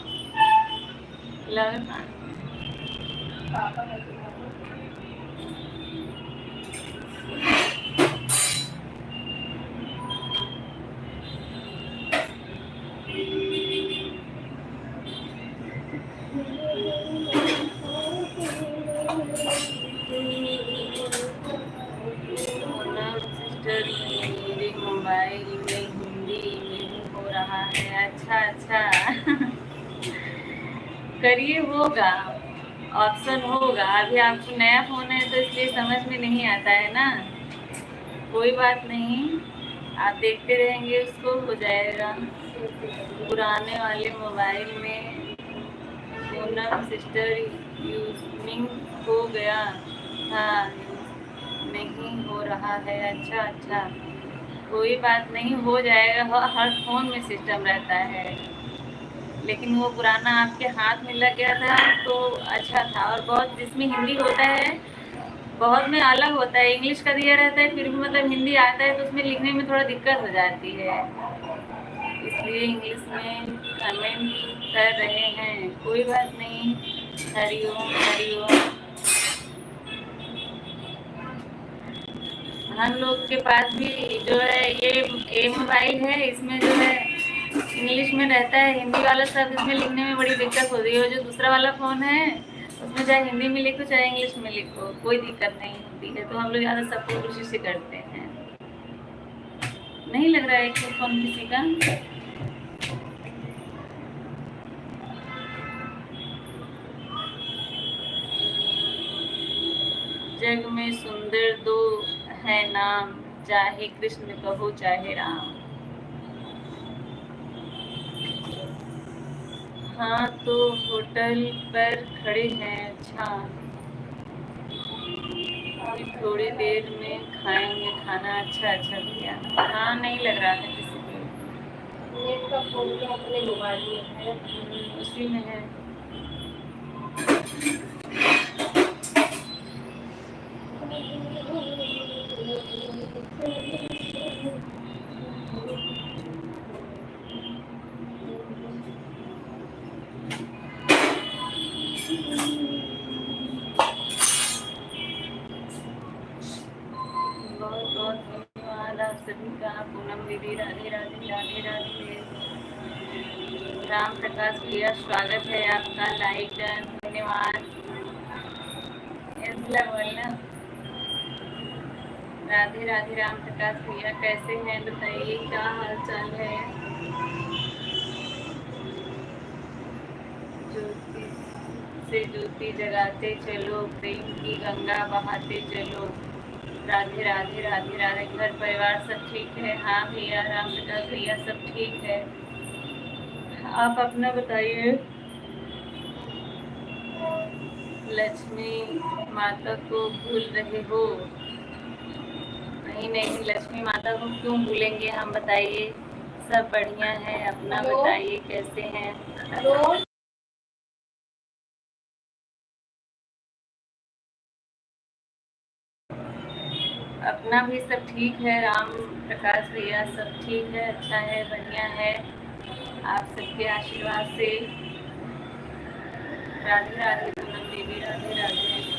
मेरे मोबाइल में हिंदी में हो रहा है। अच्छा अच्छा करिए, होगा, ऑप्शन होगा। अभी आपको नया फोन है तो इसलिए समझ में नहीं आता है ना। कोई बात नहीं, आप देखते रहेंगे उसको हो जाएगा। पुराने वाले मोबाइल में पूनम सिस्टर यूजनिंग हो गया था, नहीं हो रहा है। अच्छा अच्छा, कोई बात नहीं, हो जाएगा। हर फोन में सिस्टम रहता है, लेकिन वो पुराना आपके हाथ में लग गया था तो अच्छा था। और बहुत जिसमें हिंदी होता है, बहुत में अलग होता है। इंग्लिश का दिया रहता है, फिर भी मतलब हिंदी आता है तो उसमें लिखने में थोड़ा दिक्कत हो जाती है, इसलिए इंग्लिश में कमेंट कर रहे हैं। कोई बात नहीं। हरिओम हरिओम। हम लोग के पास भी जो है ये मोबाइल है, इसमें जो है इंग्लिश में रहता है, हिंदी वाला सब इसमें लिखने में बड़ी दिक्कत होती है। जो दूसरा वाला फ़ोन है उसमें चाहे हिंदी में लिखो चाहे इंग्लिश में लिखो, कोई दिक्कत नहीं होती है। तो हम लोग ज़्यादा सपोर्ट उसी से करते हैं। नहीं लग रहा है कि फ़ोन किसी का। जग में सुंदर दो है नाम, चाहे कृष्ण कहो चाहे राम। हाँ तो होटल पर खड़े हैं। अच्छा, अभी थोड़ी देर में खाएंगे खाना। अच्छा अच्छा भैया। हाँ, नहीं लग रहा है किसी को। नेट का फोन तो अपने मोबाइल में है, उसी में है। बहुत बहुत धन्यवाद आप सभी का। पूनम दीदी, राधे राधे राधे राधे। राम प्रकाश भैया, स्वागत है आपका। लाइक डन, धन्यवाद। ऐसा बोलना। राधे राधे राम प्रकाश भैया, कैसे हैं बताइए, क्या हाल चाल है। ज्योति से ज्योति जगाते चलो, प्रेम की गंगा बहाते चलो। राधे राधे राधे राधे। घर परिवार सब ठीक है? हाँ भैया, राम प्रकाश भैया सब ठीक है। आप अपना बताइए। लक्ष्मी माता को भूल रहे हो? नहीं नहीं, लक्ष्मी माता को क्यों भूलेंगे हम, बताइए। सब बढ़िया है, अपना बताइए कैसे हैं। अपना भी सब ठीक है। राम प्रकाश भैया सब ठीक है, अच्छा है, बढ़िया है, आप सबके आशीर्वाद से। राधे राधे पूनम देवी, राधे राधे।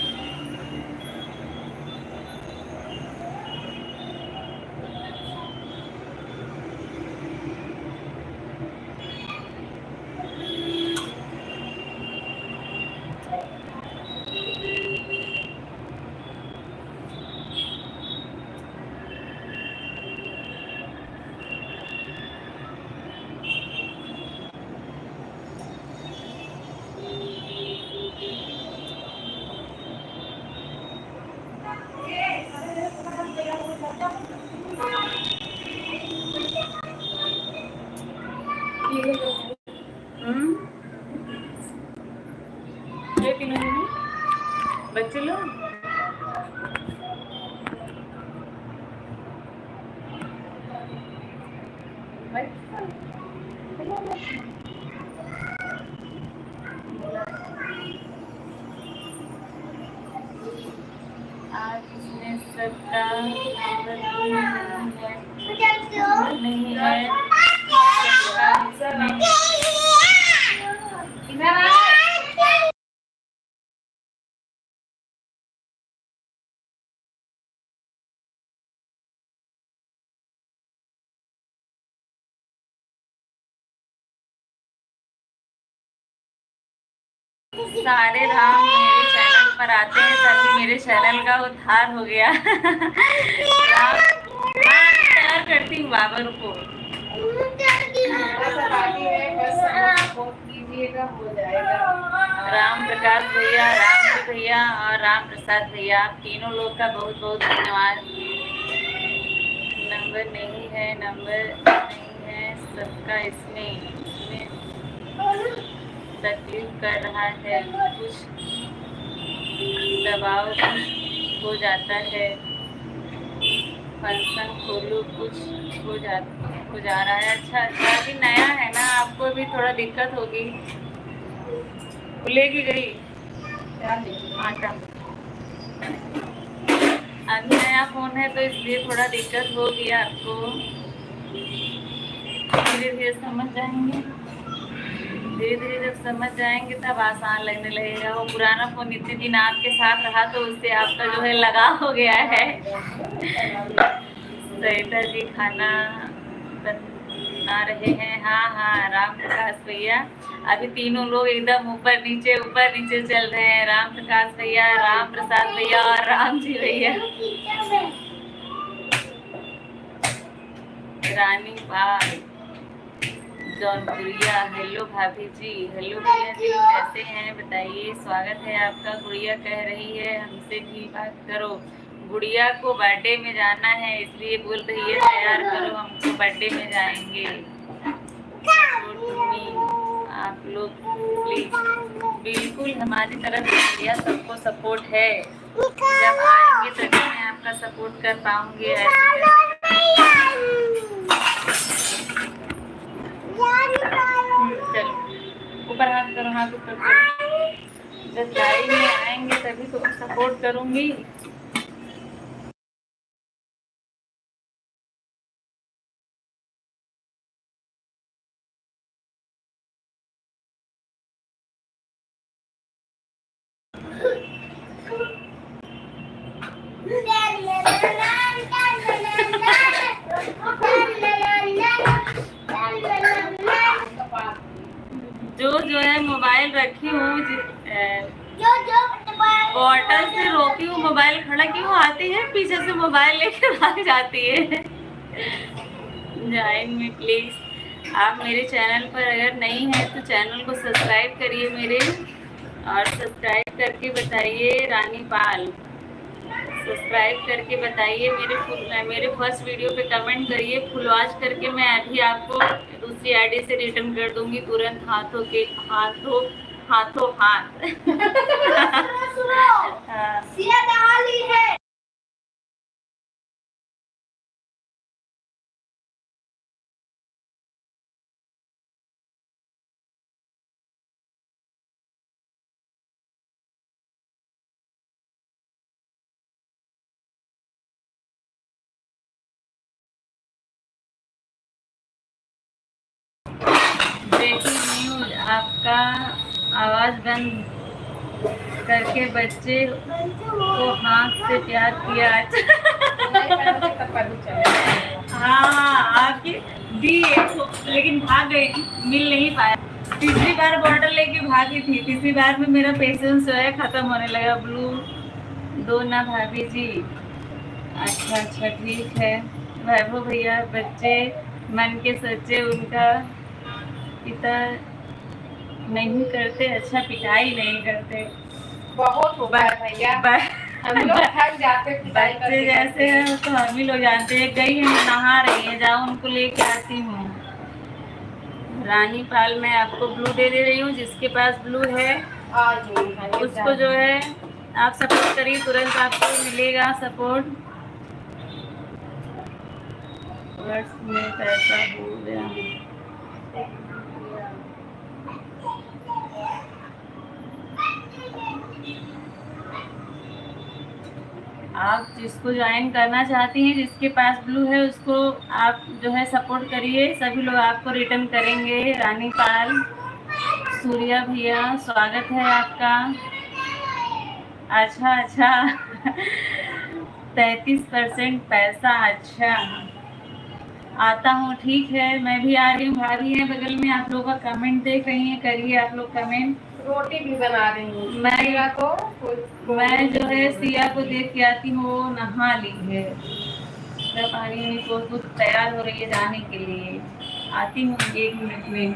ये तीनों जने बच्चे लोग आज इसमें सबका नहीं है, सबका सारे राम मेरे चैनल पर आते हैं तभी मेरे चैनल का उद्धार हो गया। राम प्यार करती हूँ बाबा को। राम प्रकाश भैया, राम भैया और राम प्रसाद भैया, आप तीनों लोग का बहुत बहुत धन्यवाद। नंबर नहीं है, सबका इसमें तकलीफ कर रहा है, कुछ दबाव हो जाता है, फंक्शन खोलू कुछ हो जा रहा है। अच्छा अभी नया है ना, आपको भी थोड़ा दिक्कत होगी। लेके गई आटा, अभी नया फोन है तो इसलिए थोड़ा दिक्कत हो गया आपको। धीरे धीरे समझ जाएंगे, धीरे धीरे जब समझ जाएंगे तब आसान लगने लगेगा। वो पुराना फोन इतने दिन आपके साथ रहा तो उससे आपका जो है लगाव हो गया है। सरिता जी खाना बना रहे हैं। हाँ राम प्रकाश भैया, अभी तीनों लोग एकदम ऊपर नीचे चल रहे हैं। राम प्रकाश भैया, राम प्रसाद भैया और राम जी भैया। रानी बाल जौनपुरिया, हेलो भाभी जी। हेलो भैया जी, कैसे हैं बताइए, स्वागत है आपका। गुड़िया कह रही है हमसे भी बात करो। गुड़िया को बर्थडे में जाना है इसलिए बोल रही है तैयार करो, हमको बर्थडे में जाएंगे। आप लोग प्लीज, बिल्कुल हमारी तरफ भैया सबको सपोर्ट है। जब आएंगे तभी मैं आपका सपोर्ट कर पाऊंगी। चलो ऊपर हाथ करो, हाथ ऊपर करो। जब लाइव में आएंगे तभी तो सपोर्ट करूंगी। जो है मोबाइल रखी हूँ, बॉटल से रोकी हूँ, मोबाइल खड़ा क्यों आती है, पीछे से मोबाइल लेके भाग जाती है। ज्वाइन में प्लीज। आप मेरे चैनल पर अगर नहीं है तो चैनल को सब्सक्राइब करिए मेरे, और सब्सक्राइब करके बताइए रानी पाल, सब्सक्राइब करके बताइए मेरे फर्स्ट वीडियो पे कमेंट करिए फुल वॉच करके। मैं अभी आपको दूसरी आईडी से रिटर्न कर दूंगी तुरंत, हाथों हाथ। ब्रेकिंग न्यूज, आपका आवाज़ बंद करके बच्चे को हाथ से प्यार किया। हाँ आपकी दी लेकिन भाग गई, मिल नहीं पाया। तीसरी बार बॉटल लेके भागी थी, तीसरी बार में मेरा पेशेंस जो है खत्म होने लगा। ब्लू दो ना भाभी जी। अच्छा ठीक है। वैभव भैया, बच्चे मन के सच्चे, उनका पिता नहीं करते, अच्छा पिटाई नहीं करते। बहुत होगा भैया, हम लोग थक जाते बच्चे जैसे हैं तो हम ही लोग जानते हैं। गई है, नहा रही है, जाओ उनको लेके आती हूँ। रानी पाल मैं आपको ब्लू दे रही हूँ। जिसके पास ब्लू है उसको जो है आप सपोर्ट करिए, तुरंत आपको मिलेगा सपोर्ट। वर्ड्स में पैसा हो गया। आप जिसको ज्वाइन करना चाहती हैं, जिसके पास ब्लू है, उसको आप जो है सपोर्ट करिए। सभी लोग आपको रिटर्न करेंगे। रानी पाल, सूर्या भैया स्वागत है आपका। अच्छा अच्छा 33% पैसा, अच्छा आता हूँ, ठीक है मैं भी आ रही हूँ। भाभी है बगल में, आप लोगों का कमेंट देख रही हैं, करिए आप लोग कमेंट। रोटी भी बना रही हूँ मैं जो है सिया को देख के आती हूँ, वो नहा ली है, पानी में को तैयार हो रही है जाने के लिए। आती हूँ 1 मिनट में।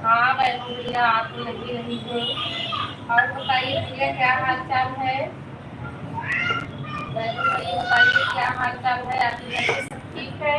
हाँ भैया आप तो लगी रही हूँ। और बताइए भैया क्या हाल चाल है? बताइए क्या हाल चाल है? आपके घर में सब ठीक है?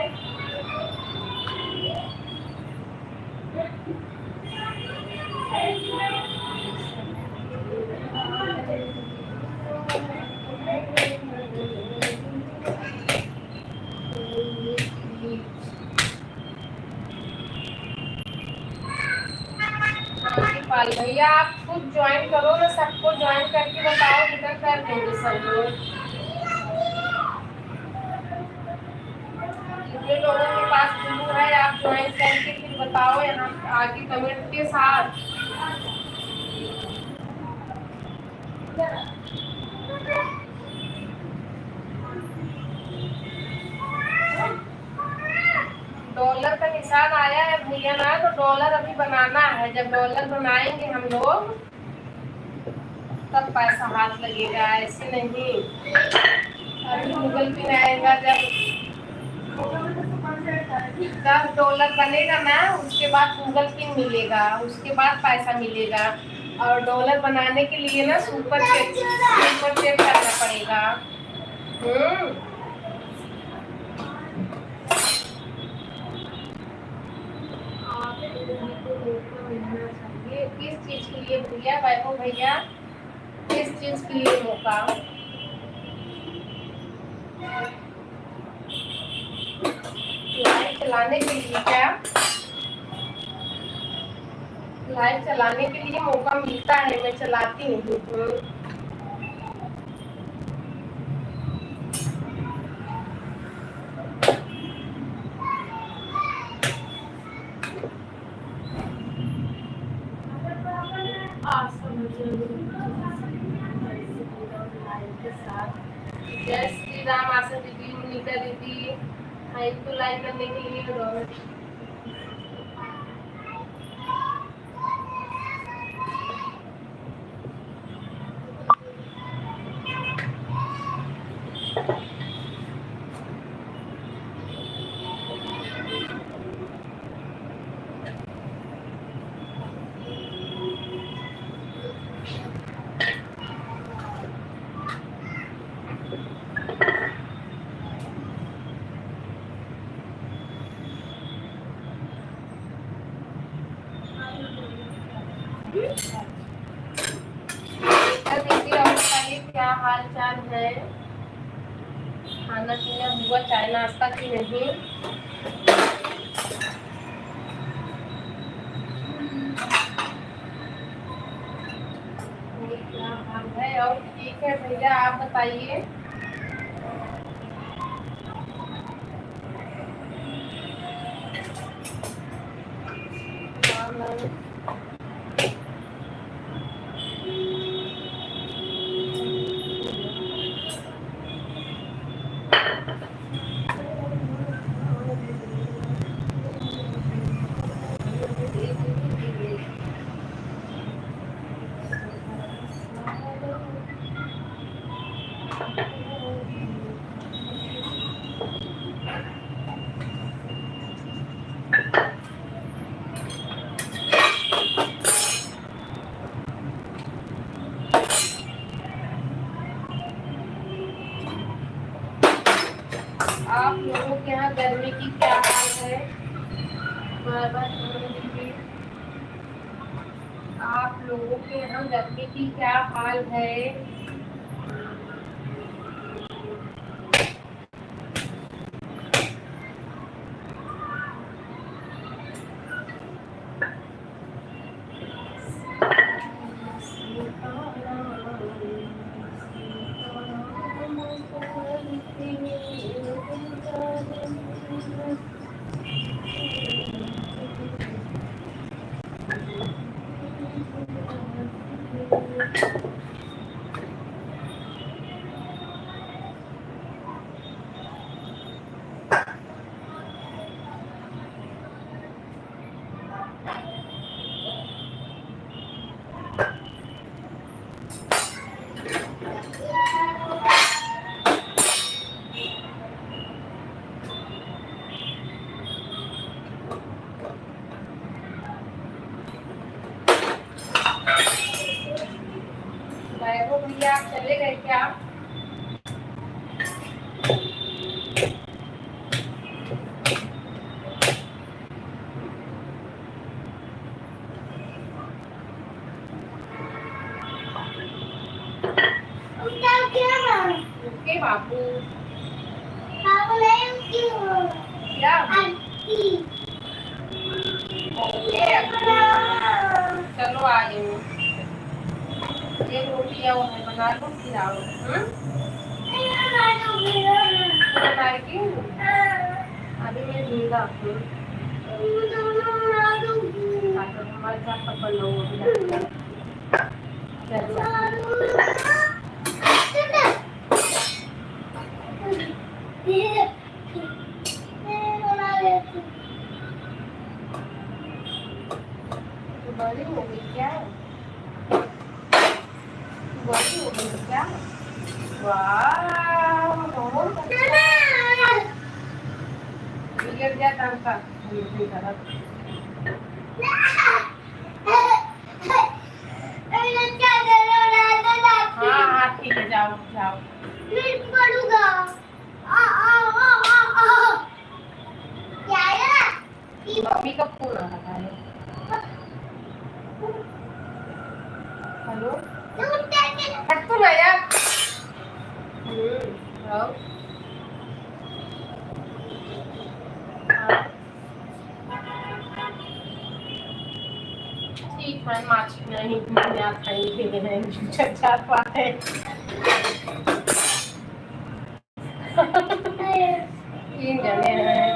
पाल भैया आप खुद ज्वाइन करो ना, सबको ज्वाइन करके बताओ, किधर कर देंगे सब लोग। जितने लोगों के पास ब्लू है आप ज्वाइन करके फिर बताओ यहाँ आगे कमेंट के साथ। डॉलर का निशान आया है भैया ना, तो डॉलर अभी बनाना है। जब डॉलर बनाएंगे हम लोग तब पैसा हाथ लगेगा, ऐसे नहीं। अभी गूगल पे आएगा जब $10 बनेगा ना, उसके बाद गूगल पिन मिलेगा, उसके बाद पैसा मिलेगा। और डॉलर बनाने के लिए ना सुपर चेक करना पड़ेगा। किस चीज के लिए भैया, वैभव भैया किस चीज के लिए मौका? लाइव चलाने के लिए क्या? लाइव चलाने के लिए मौका मिलता है, मैं चलाती हूँ। जय श्री राम। आशा दीदी, मोनिका दीदी, तो लाइव करने के लिए दीदी और बताइए क्या हाल चाल है? खाना पीना हुआ, चाय नाश्ता की नहीं? क्या हाल है? और ठीक है भैया, आप बताइए। आप लोगों के यहाँ गर्मी की क्या हाल है? आप लोगों के यहाँ गर्मी की क्या हाल है? वैभव भैया आप चले गए क्या? ओके बाबू। क्या? ओके चलो आ गई। ये रोटी है वो है बना लो फिर आओ। बनाएगी अभी मैं दूंगा आपको। हमारे साथ पकड़ लो बड़ी हो गई क्या? बड़ी हो गई क्या? वाह बहुत अच्छा। बिगड़ गया काम का हाँ हाँ ठीक है जाओ जाओ। मम्मी का फोन आ रहा है। हेलो हट तो ना यार। आओ। ठीक है माछ नहीं खाएंगे चार पाए तीन जने हैं।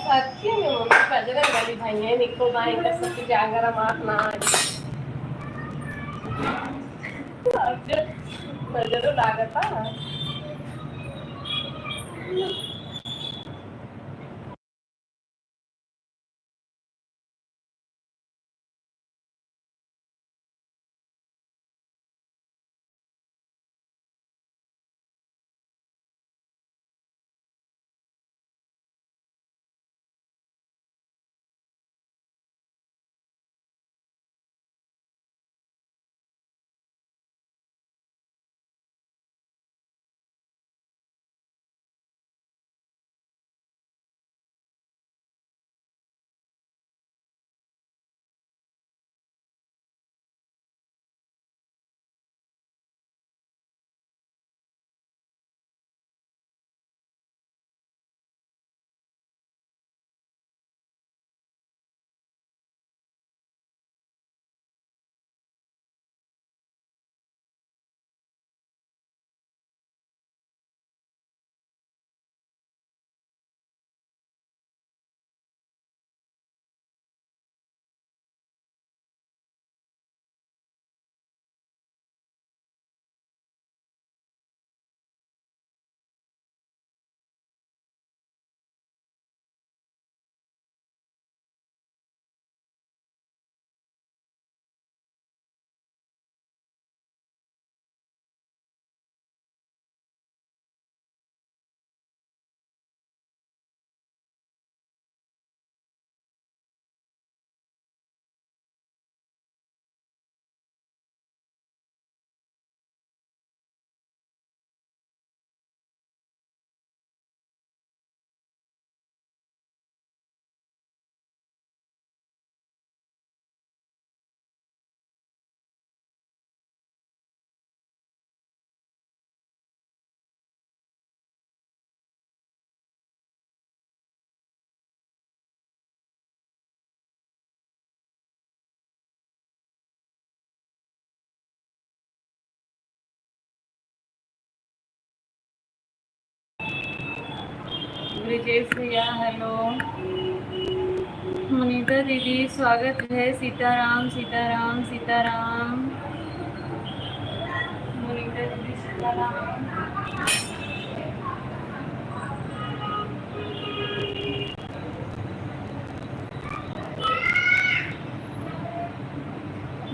सच्ची में मम्मी बजरंग बली भाई है निको भाई का सब जागर मार ना बजरो लागता ब्रिजेश भैया हेलो। मुनीता दीदी स्वागत है। सीताराम सीताराम सीताराम। मुनीता दीदी सीताराम।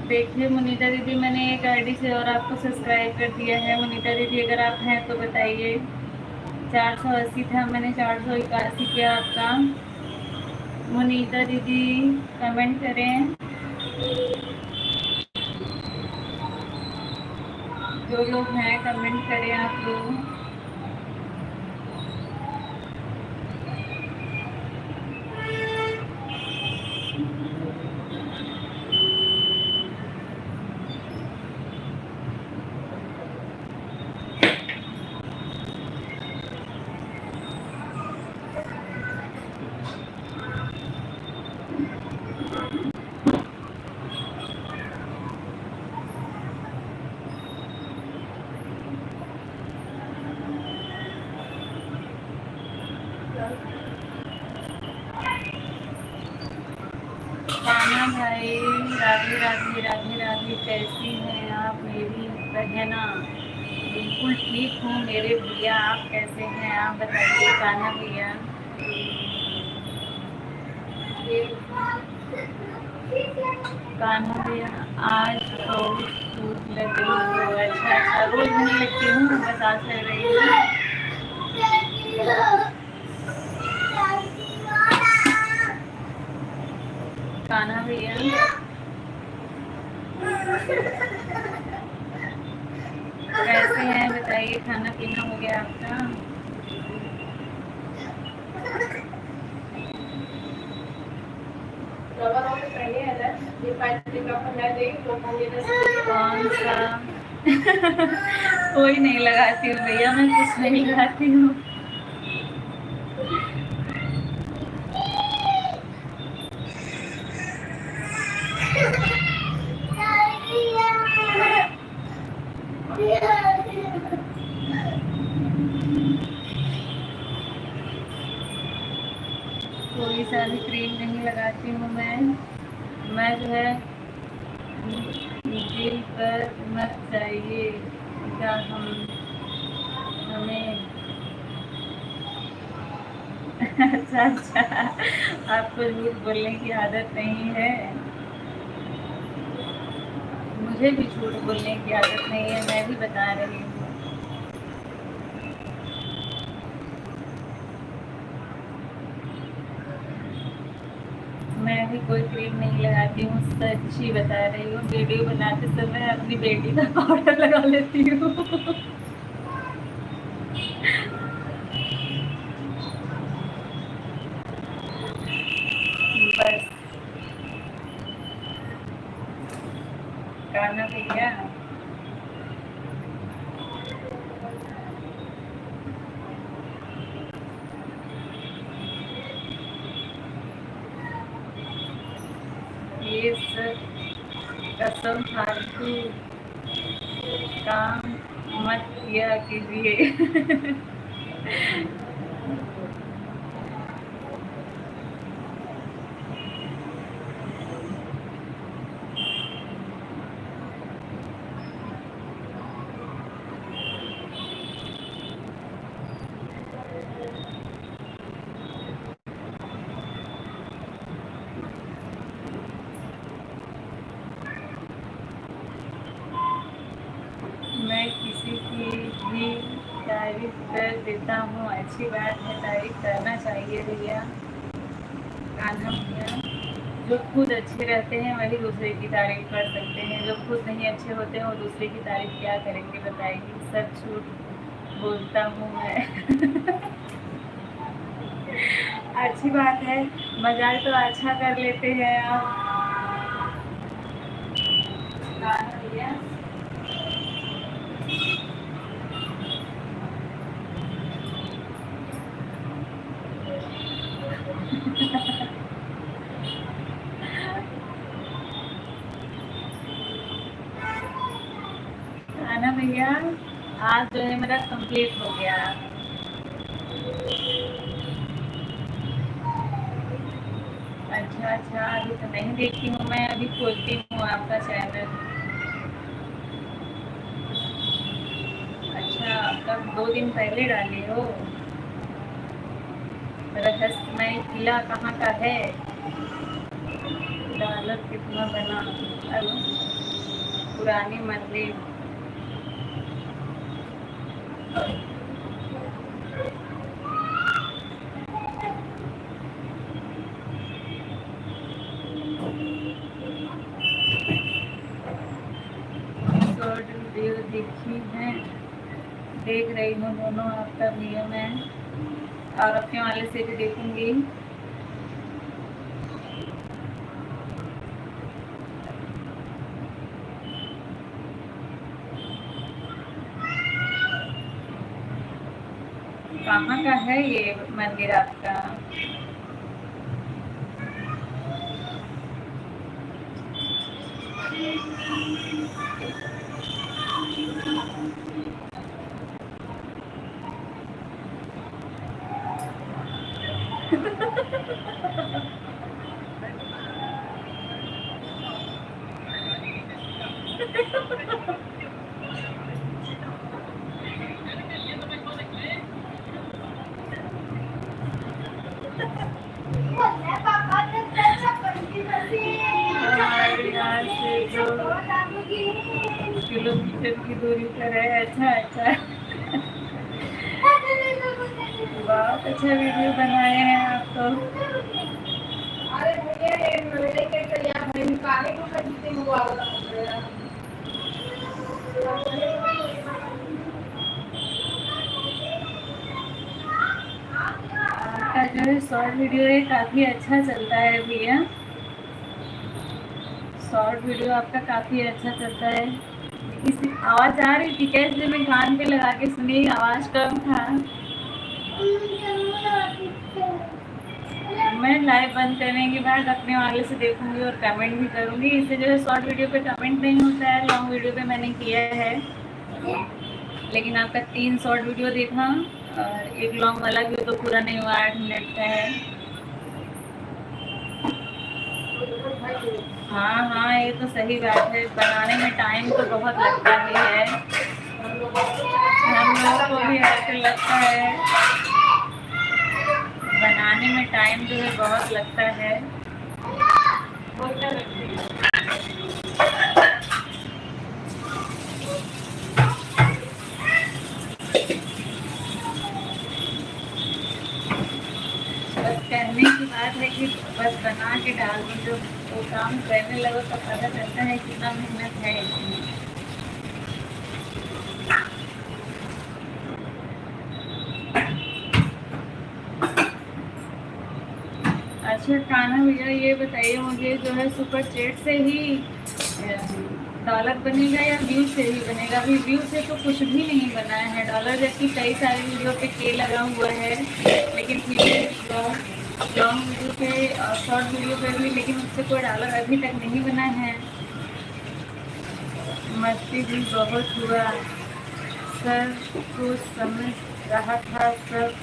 देखिए मुनीता दीदी, मैंने एक आईडी से और आपको सब्सक्राइब कर दिया है। मुनीता दीदी अगर आप हैं तो बताइए। 480 था, मैंने 481 किया आपका। मुनीता दीदी कमेंट करें, जो लोग हैं कमेंट करें आप लोग। कान्हा भाई राधे राधे राधे राधे। कैसी हैं आप मेरी बहना? बिल्कुल ठीक हूँ मेरे भैया, आप कैसे हैं आप बताइए कान्हा भैया। कान्हा भैया आज रोज सूट लगे हो? अच्छा अच्छा, रोज नहीं लगती हूँ, बस आज लग रही हूँ। कान्हा भैया कैसे हैं बताइए, खाना पीना हो गया आपका? कौन सा? कोई नहीं लगाती हूँ भैया, मैं कुछ नहीं लगाती हूँ। कोई सा भी क्रीम नहीं लगाती हूँ मैं जो है दिल पर मत जाइए क्या हमें। अच्छा अच्छा, आपको झूठ बोलने की आदत नहीं है? मुझे भी झूठ बोलने की आदत नहीं है, मैं भी बता रही हूँ। मैं भी कोई क्रीम नहीं लगाती हूँ, सच्ची बता रही हूँ। वीडियो बनाते समय अपनी बेटी का पाउडर लगा लेती हूँ। बस कान्हा भैया ये सब कसम फालतू काम मत किया कीजिए। मैं किसी की भी तारीफ कर देता हूँ, अच्छी बात है, तारीफ करना चाहिए भैया। कान्हा भैया जो खुद अच्छे रहते हैं वही दूसरे की तारीफ कर सकते हैं, जो खुद नहीं अच्छे होते हैं वो दूसरे की तारीफ क्या करेंगे बताइए। सब झूठ बोलता हूँ मैं। अच्छी बात है, मजाक तो अच्छा कर लेते हैं आप। कान्हा भैया कान्हा भैया आज जो है मेरा कंप्लीट हो गया। अच्छा अच्छा, अभी तो नहीं देखी हूँ मैं, अभी खोलती हूँ आपका चैनल। अच्छा, कब 2 दिन पहले डाले हो? रहस्यमय किला कहाँ का है? डॉलर कितना बना? अरे, पुरानी मंदिर। शॉर्ट वीडियो देखी है, देख रही हूँ दोनों आपका वीडियो में, और अपने वाले से भी देखूंगी। कहाँ का है ये मंदिर आपका? हमारे यहाँ से 2 किलोमीटर की दूरी पर है। अच्छा अच्छा, बहुत अच्छा वीडियो बनाए हैं आप तो। अरे मुझे मिलने के तैयार है, निकाले को खरीदते हुआ वाला। आपका जो है शॉर्ट वीडियो है काफ़ी अच्छा चलता है भैया, शॉर्ट वीडियो आपका काफ़ी अच्छा चलता है। इस आवाज़ आ रही थी कैसे? मैं कान पे लगा के सुनी, आवाज़ कम था। मैं लाइव बंद करने के बाद अपने वाले से देखूंगी और कमेंट भी करूंगी। इससे जो है शॉर्ट वीडियो पे कमेंट नहीं होता है, लॉन्ग वीडियो पे मैंने किया है, लेकिन आपका 3 शॉर्ट वीडियो देखा और एक लॉन्ग वाला भी तो पूरा नहीं हुआ, 8 मिनट का है। हाँ हाँ, ये तो सही बात है, बनाने में टाइम तो बहुत लगता ही है, हम लोगों को भी ऐसे लगता है, बनाने में टाइम जो है बहुत लगता है। बस कहने की बात है कि बस बना के डाल दो, जो वो काम करने लगो तो पता चलता है कितना मेहनत है इसमें। अच्छा कान्हा भैया, ये बताइए मुझे, जो है सुपर चैट से ही डॉलर बनेगा या व्यू से ही बनेगा? अभी व्यू से तो कुछ भी नहीं बना है डॉलर, जबकि कई सारे वीडियो पे के लगा हुआ है, लेकिन फिर लॉन्ग वीडियो पे और शॉर्ट वीडियो पे भी, लेकिन उससे कोई डॉलर अभी तक नहीं बना है। मस्ती भी बहुत हुआ सर, कुछ समझ रहा था सब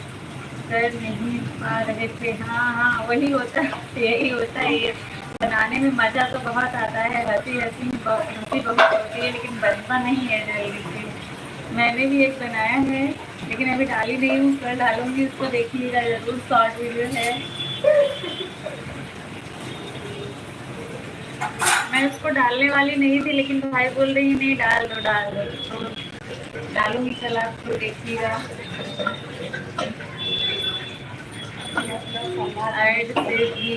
कर नहीं पा रहे थे। हाँ हाँ, वही होता है, यही होता है, ये बनाने में मज़ा तो बहुत आता है, हंसी हंसी हंसी बहुत होती है, लेकिन बनता नहीं है जल्दी से। मैंने भी एक बनाया है, लेकिन अभी डाली नहीं हूँ, कल डालूंगी, उसको देखिएगा ज़रूर, शॉर्ट वीडियो है। मैं उसको डालने वाली नहीं थी, लेकिन भाई बोल रही नहीं, डाल दो डाल दो, तो डालूंगी, कल आपको देखिएगा। ऐड से भी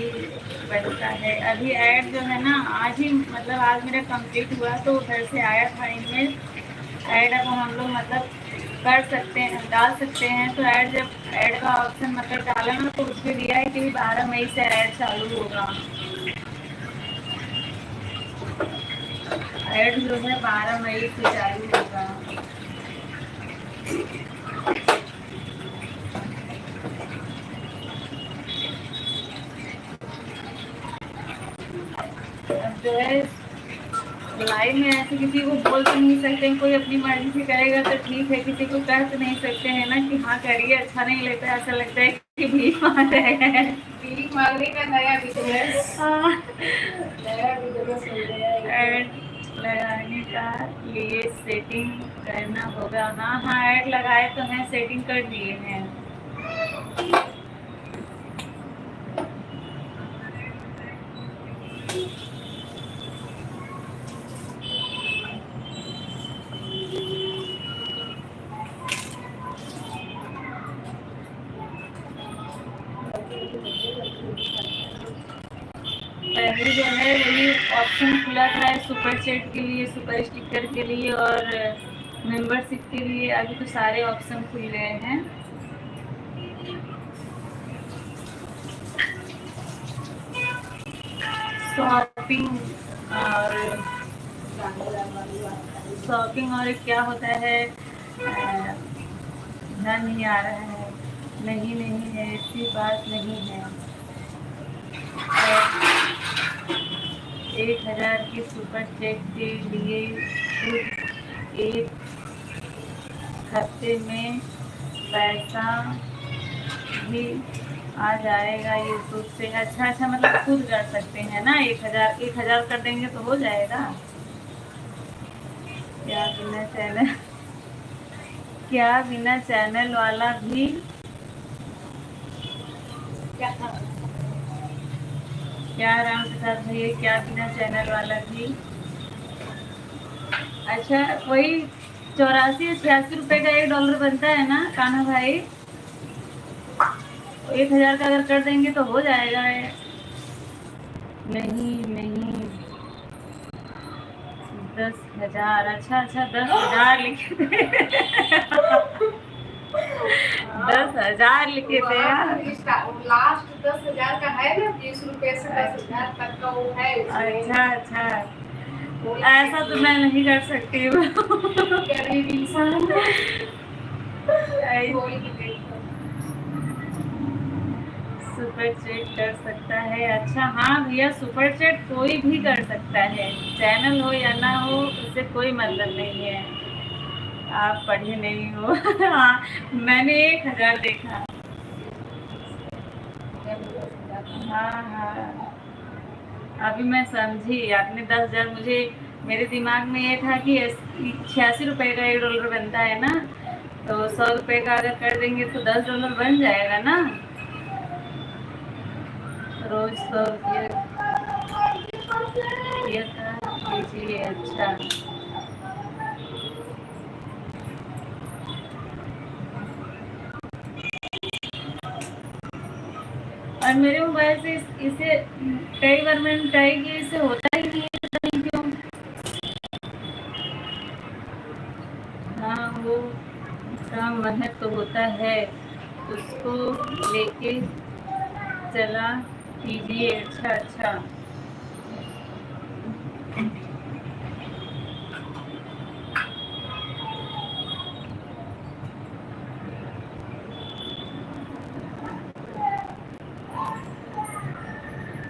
बनता है, अभी ऐड जो है ना, आज ही मतलब आज मेरा कंप्लीट हुआ, तो उधर से आया था इनमें ऐड। अब हम लोग मतलब कर सकते हैं, डाल सकते हैं, तो ऐड जब ऐड का ऑप्शन मतलब डाला ना, तो उसमें दिया है कि 12 मई से ऐड चालू होगा। ऐड जो है 12 मई से चालू होगा। अब जो है लाइव में ऐसे किसी को बोल तो नहीं सकते, कोई अपनी मर्जी से करेगा तो ठीक है, किसी को कह तो नहीं सकते हैं ना कि हाँ करिए, अच्छा नहीं लगता है, ऐसा लगता है कि भीख मार रहे हैं, भीख मांगने का नया बिजनेस, हाँ, नया बिजनेस हो गया है। ऐड लगाने का लिए सेटिंग करना होगा। हाँ हाँ, ऐड लगाए तो हैं, सेटिंग कर दिए हैं। पहले जो है वही ऑप्शन खुला था सुपर चैट के लिए, सुपर स्टिकर के लिए और मेंबरशिप के लिए। अभी तो सारे ऑप्शन खुल गए हैं। शॉपिंग और क्या होता है, ध्यान नहीं आ रहा है। नहीं नहीं है, ऐसी बात नहीं है। 1000 की सुपर चैट के लिए खुद एक हफ्ते में पैसा भी आ जाएगा यूट्यूब से। अच्छा अच्छा, मतलब खुद कर सकते हैं ना। 1000 कर देंगे तो हो जाएगा। क्या बिना चैनल वाला भी क्या राम प्रसाद भैया, क्या बिना चैनल वाला भी? अच्छा, वही 84-86 रुपए का $1 बनता है ना कान्हा भाई। 1000 का अगर कर देंगे तो हो जाएगा। नहीं नहीं, 10,000। अच्छा अच्छा, 10,000 लिखे थे। 10,000 लिखे थे यार। लास्ट 10,000 का है ना, 20 रुपए से 10,000 तक का वो है। अच्छा अच्छा, ऐसा तो मैं नहीं कर सकती हूँ। गरीब इंसान सुपर चैट कर सकता है। अच्छा हाँ भैया, सुपर चैट कोई भी कर सकता है, चैनल हो या ना हो, उससे कोई मतलब नहीं है। आप पढ़े नहीं हो। हाँ, मैंने 1000 देखा। हाँ हाँ, अभी मैं समझी। आपने 10,000, मुझे मेरे दिमाग में ये था कि 86 रुपए का $1 बनता है ना, तो 100 रुपए का अगर कर देंगे तो $10 बन जाएगा ना। रोज 100 रुपये लीजिए। अच्छा, और मेरे मोबाइल से इसे कई बार मैंने ट्राई किया, इसे होता ही नहीं है, पता नहीं क्यों। हाँ, वो का महत्व तो होता है, उसको लेके चला कीजिए। अच्छा अच्छा,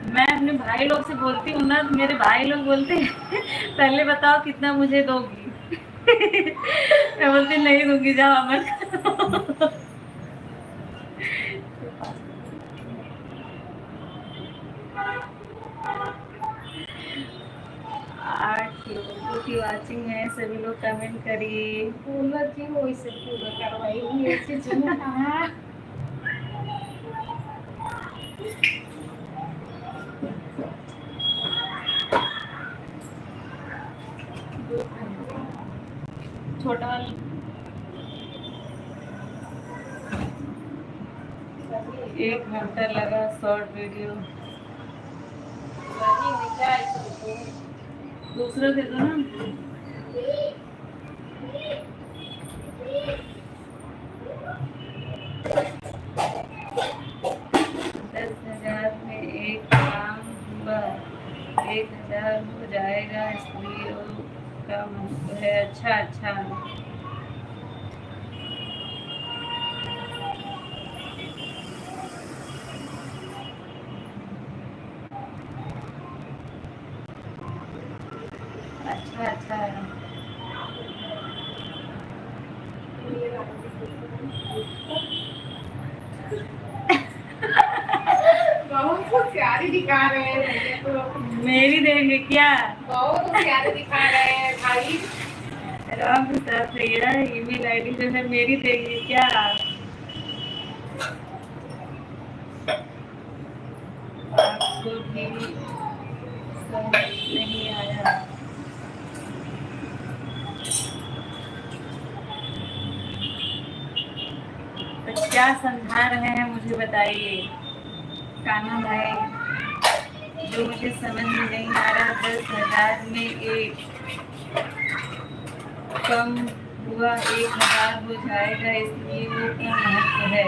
मैं अपने भाई लोग से बोलती हूँ ना, तो मेरे भाई लोग बोलते हैं पहले बताओ कितना मुझे दोगी। मैं बोलती नहीं दूंगी, जाओ अमर। 8 लोगों की वाचिंग है, सभी लोग कमेंट करिए। कूलर क्यों वैसे कूलर करवाई हुई ऐसी चुना। छोटा वाला 1 घंटा लगा शॉर्ट वीडियो। दूसरा दे दो ना। 10,000 में एक काम हुआ, 1,000 हो जाएगा, इसलिए का महत्व है। अच्छा अच्छा, अच्छा अच्छा। दिखा रहे हैं भैया तो। मेरी देंगे क्या? बहुत होशियारी दिखा रहे हैं भाई। राम प्रसाद भैया ईमेल आईडी जो है मेरी देंगे क्या? आपको भी समझ नहीं आया? तो क्या समझा रहे हैं मुझे बताइए कान्हा भाई। जो मुझे समझ में नहीं आ रहा, 10,000 में एक कम हुआ 1,000 हो जाएगा, इसलिए वो क्या महत्व है?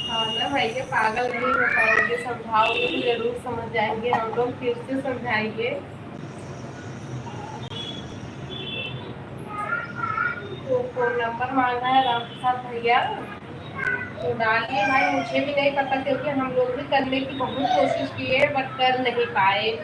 हाँ ना भैया, पागल नहीं हो पाओगे, समझाओगे तो जरूर समझ जाएंगे हम लोग। फिर से समझाइए। तो फोन नंबर मांगा है राम प्रसाद भैया, तो डालिए भाई। मुझे भी नहीं पता, क्योंकि हम लोग भी करने की बहुत कोशिश किए बट कर नहीं पाए।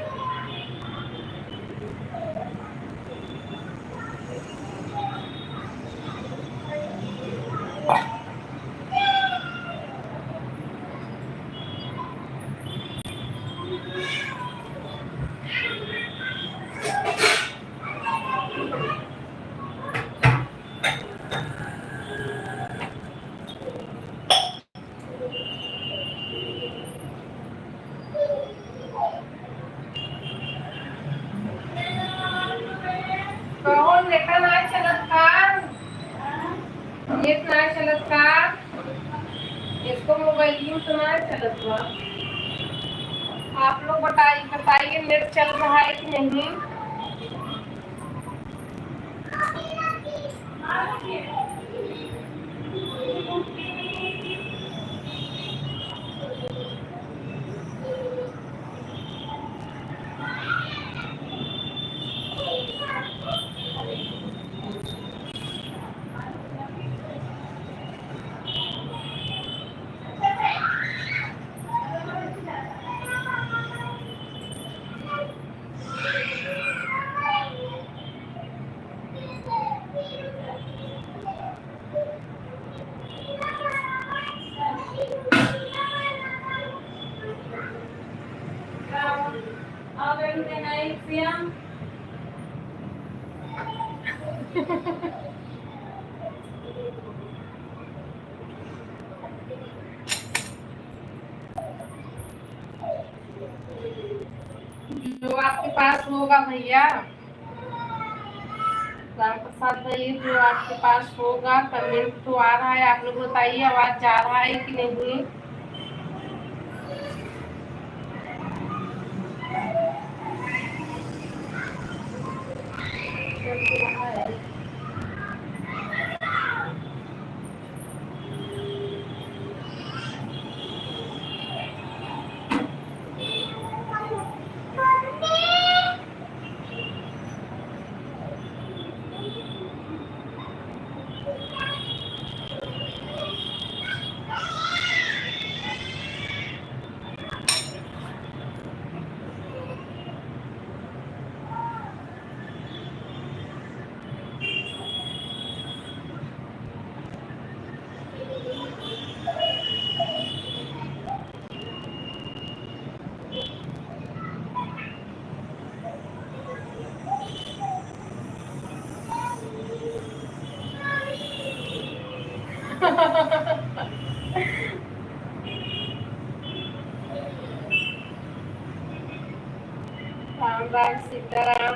कौन बेटा नहीं चलत का? एक नहीं चलत का? इसको मोबाइल तो नहीं चलत बा। आप लोग बताइए नेट चल रहा है कि नहीं? जो आपके पास होगा भैया। राम प्रसाद भाई, जो आपके पास होगा कमेंट तो आ रहा है, आप लोग बताइए आवाज जा रहा है कि नहीं। चल रहा है। राम राम सीताराम।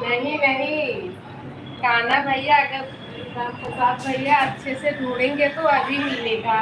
नहीं नहीं, कान्हा भैया, अगर राम प्रसाद भैया अच्छे से ढूंढेंगे तो अभी मिलेगा।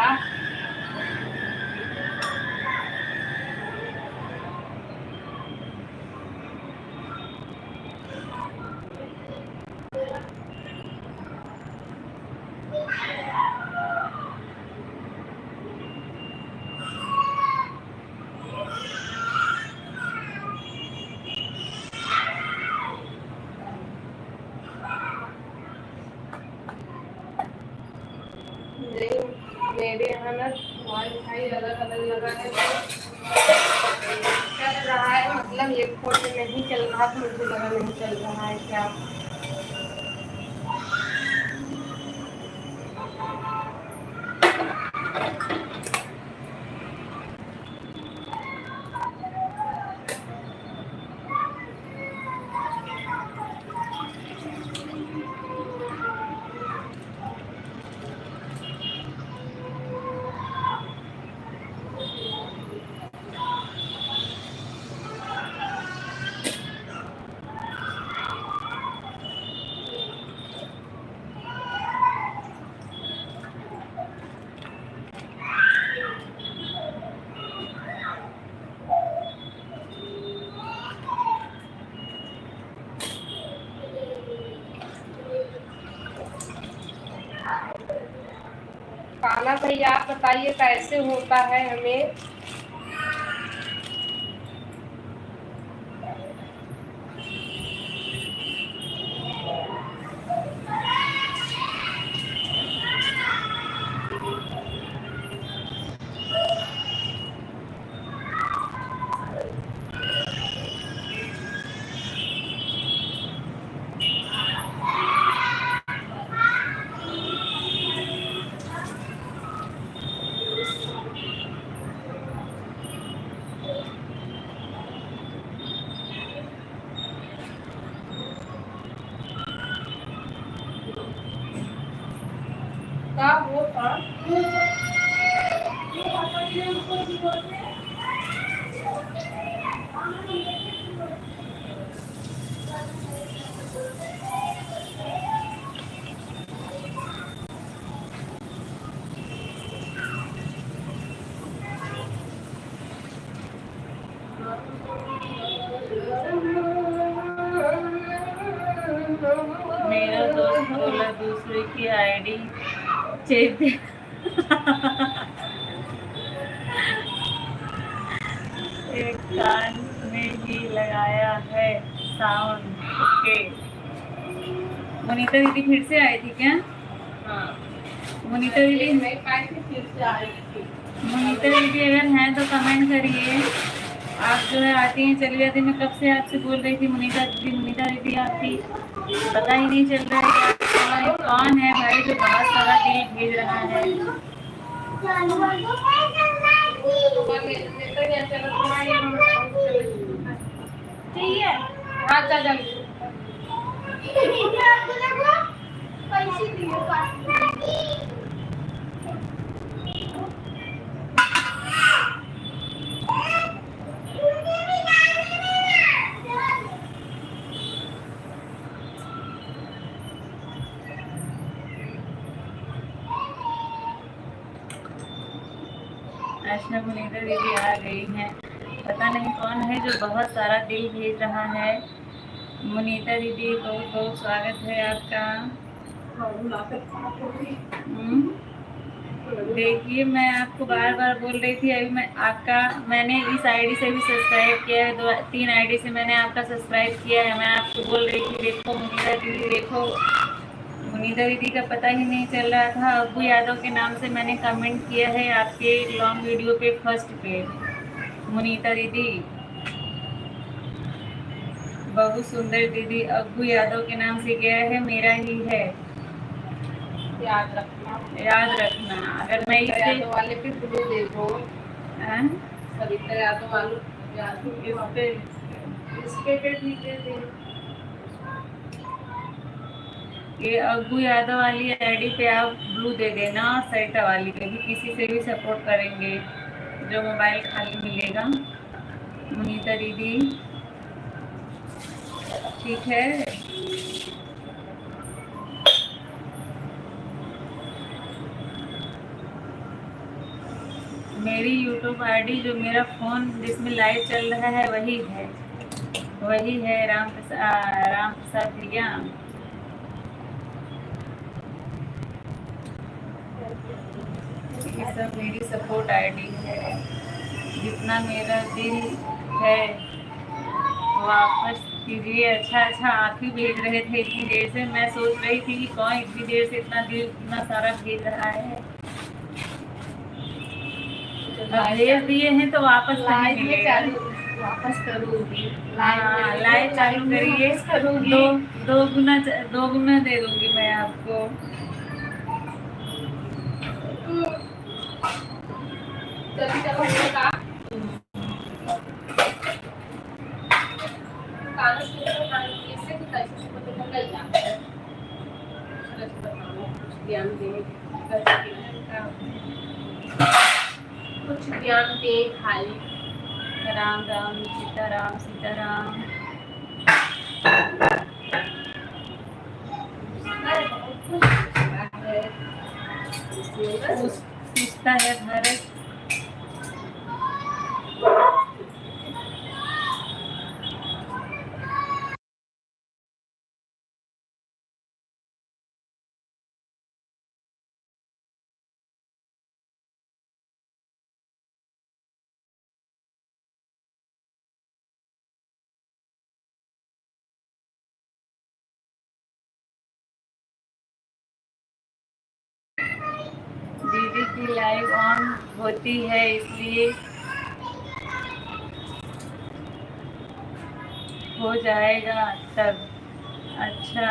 नहीं, मेरे यहाँ ना वाईफाई अलग अलग लगा है, चल रहा है, मतलब एक फोन में नहीं चल रहा तो मुझे लगा नहीं चल रहा है क्या। कान्हा भैया आप बताइए कैसे होता है हमें। क्या होता मेरा दोस्त बोला दूसरे की आईडी चेक एक कान में ही लगाया है साउंड। ओके, मुनीता दीदी फिर से आई थी क्या? हाँ, मुनीता दीदी, मैं पाई थी फिर से आई थी। मुनीता दीदी अगर हैं तो कमेंट करिए। आप जो है आती हैं चली जाती हैं। मैं कब से आपसे बोल रही थी मुनीता दीदी आपकी पता ही नहीं चल रहा है कि कौन है भाई जो बहुत सारा दिल भेज रहा है। ठीक है, हाँ चल अच्छा मुनीता दीदी आ गई हैं। पता नहीं कौन है जो बहुत सारा दिल भेज रहा है। मुनीता दीदी बहुत बहुत स्वागत है आपका। देखिए मैं आपको बार बार बोल रही थी, अभी मैंने इस आईडी से भी सब्सक्राइब किया है, 2-3 आईडी से मैंने आपका सब्सक्राइब किया है। मैं आपको बोल रही थी देखो मुनीता दीदी देखो, मुनीता दीदी का पता ही नहीं चल रहा था। अब्बू यादव के नाम से मैंने कमेंट किया है आपके लॉन्ग वीडियो पे फर्स्ट पे। मुनीता दीदी बहुत सुंदर दीदी, अब्बू यादव के नाम से गया है, मेरा ही है, याद रखना। याद रखना। अगर मैं सविता यादव वाले पे ब्लू दे दो। सविता यादव वाले इस पे भी दे दे। ये अब्बू यादव वाली आईडी पे आप ब्लू दे देना, और सरिता वाली पे भी किसी से भी सपोर्ट करेंगे जो मोबाइल खाली मिलेगा। मुनीता दीदी ठीक है। मेरी यूट्यूब आईडी जो मेरा फ़ोन जिसमें लाइव चल रहा है वही है राम प्रसाद भैया। ये सब मेरी सपोर्ट आईडी है। जितना मेरा दिल है वापस कीजिए। अच्छा आप ही भेज रहे थे इतनी देर से, मैं सोच रही थी कि कौन इतनी देर से इतना दिल इतना सारा भेज रहा है। भेज दिए हैं तो वापस नहीं मिलेगा। वापस करूँगी। हाँ लाइव चालू करिए, दो गुना दे दूंगी मैं आपको। कुछ ज्ञान दे खाली। राम राम सीताराम सीताराम। पूछता है भारत। दीदी की लाइव ऑन होती है इसलिए हो जाएगा तब। अच्छा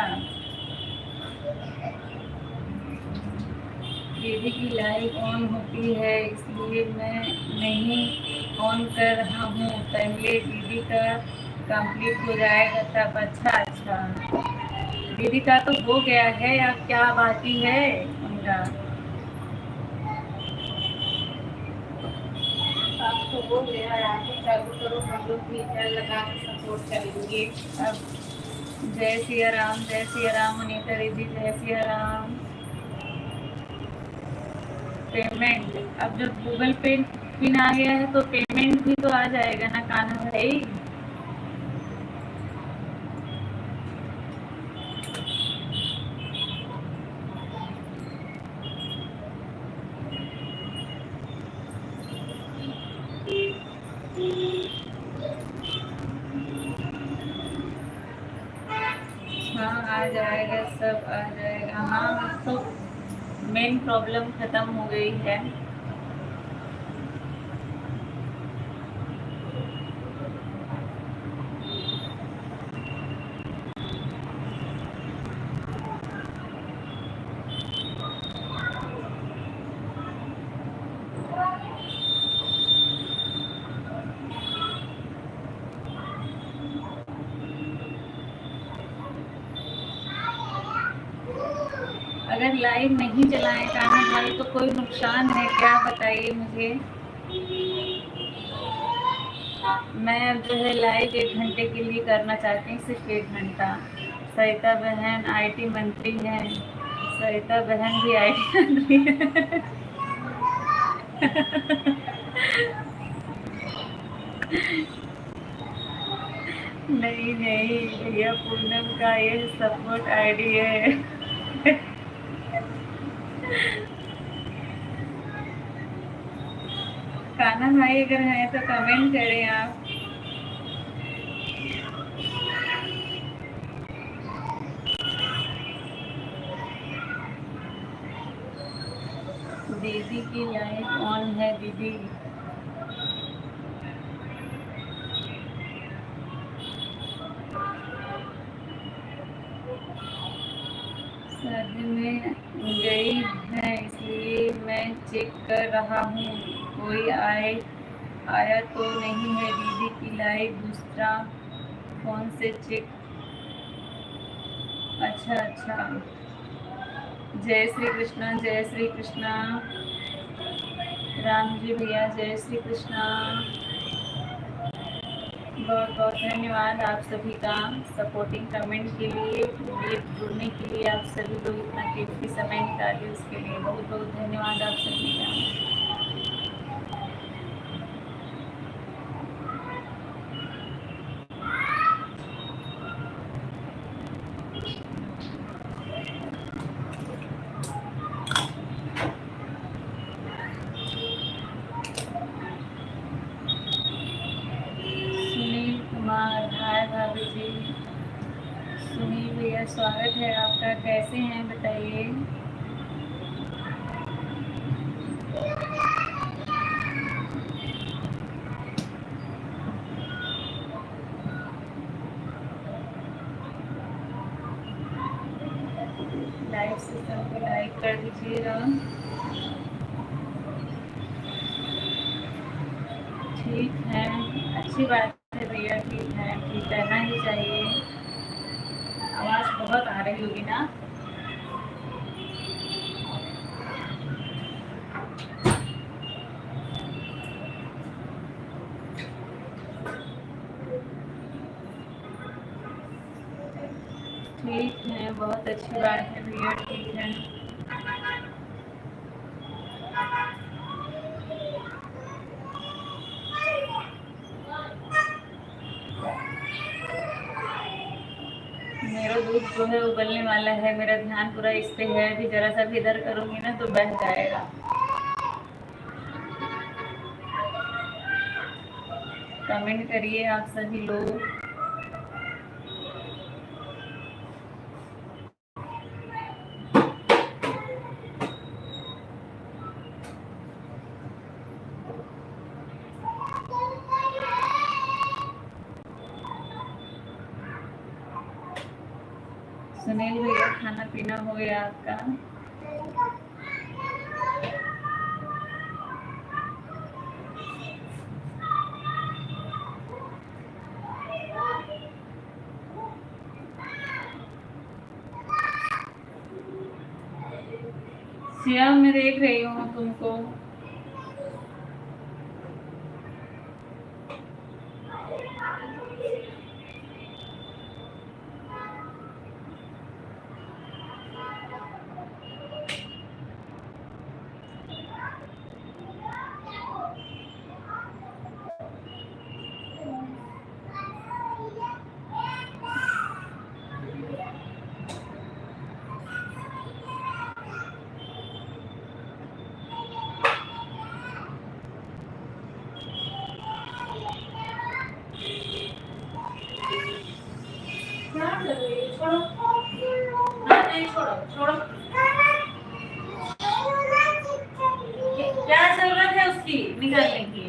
दीदी की लाइव ऑन होती है इसलिए मैं नहीं ऑन कर रहा हूँ, पहले दीदी का कंप्लीट हो जाएगा तब। अच्छा दीदी का तो हो गया है, अब क्या बाकी है उनका। आपको हो गया है, आगे चालू करो, हम लोग भी लगा के सपोर्ट करेंगे। अब जय सिया राम मुनीता दीदी, जय सिया राम। पेमेंट अब जब गूगल पे पिन आ गया है तो पेमेंट भी तो आ जाएगा ना कान्हा भाई। हाँ आ जाएगा, सब आ जाएगा। हाँ तो मेन प्रॉब्लम ख़त्म हो गई है। अगर लाइव नहीं चलाएं कान्हा भाई तो कोई नुकसान है क्या, बताइए मुझे। मैं अब जो है लाइव 1 घंटे के लिए करना चाहती हूँ, सिर्फ 1 घंटा। सरिता बहन आईटी मंत्री हैं, सरिता बहन भी आईटी मंत्री है। नहीं नहीं भैया, पूनम का ये सपोर्ट आईडी है। कान्हा भाई अगर है तो कमेंट करें आप। दीदी की लाइट ऑन है दीदी। शादी में गई है इसलिए मैं चेक कर रहा हूँ, कोई आया तो नहीं है दीदी की लाइव। दूसरा फोन से चेक। अच्छा अच्छा। जय श्री कृष्णा, जय श्री कृष्णा। राम जी भैया जय श्री कृष्णा। बहुत बहुत धन्यवाद आप सभी का सपोर्टिंग कमेंट के लिए जुड़ने के लिए। आप सभी लोग इतना कीमती समय निकालिए, उसके लिए बहुत बहुत धन्यवाद आप सभी का। सुनील कुमार, हाय भाभी जी। सुनील भैया स्वागत है आपका, कैसे हैं बताइए। लाइव सिस्टम को लाइक कर दीजिएगा। ठीक है, अच्छी बात है भैया, ठीक है, ठीक रहना ही चाहिए। आवाज़ बहुत आ रही होगी ना। ठीक है, बहुत अच्छी बात है भैया, ठीक है। मेरा दूध जो है उबलने वाला है, मेरा ध्यान पूरा इस पे है। अभी जरा सा भी इधर करूँगी ना तो बह जाएगा। कमेंट करिए आप सभी लोग। सुनील भैया खाना पीना हो गया आपका। श्याम मैं देख रही हूँ तुमको। छोड़ो, नहीं छोड़ो छोड़ो। क्या जरूरत है उसकी निकालने की।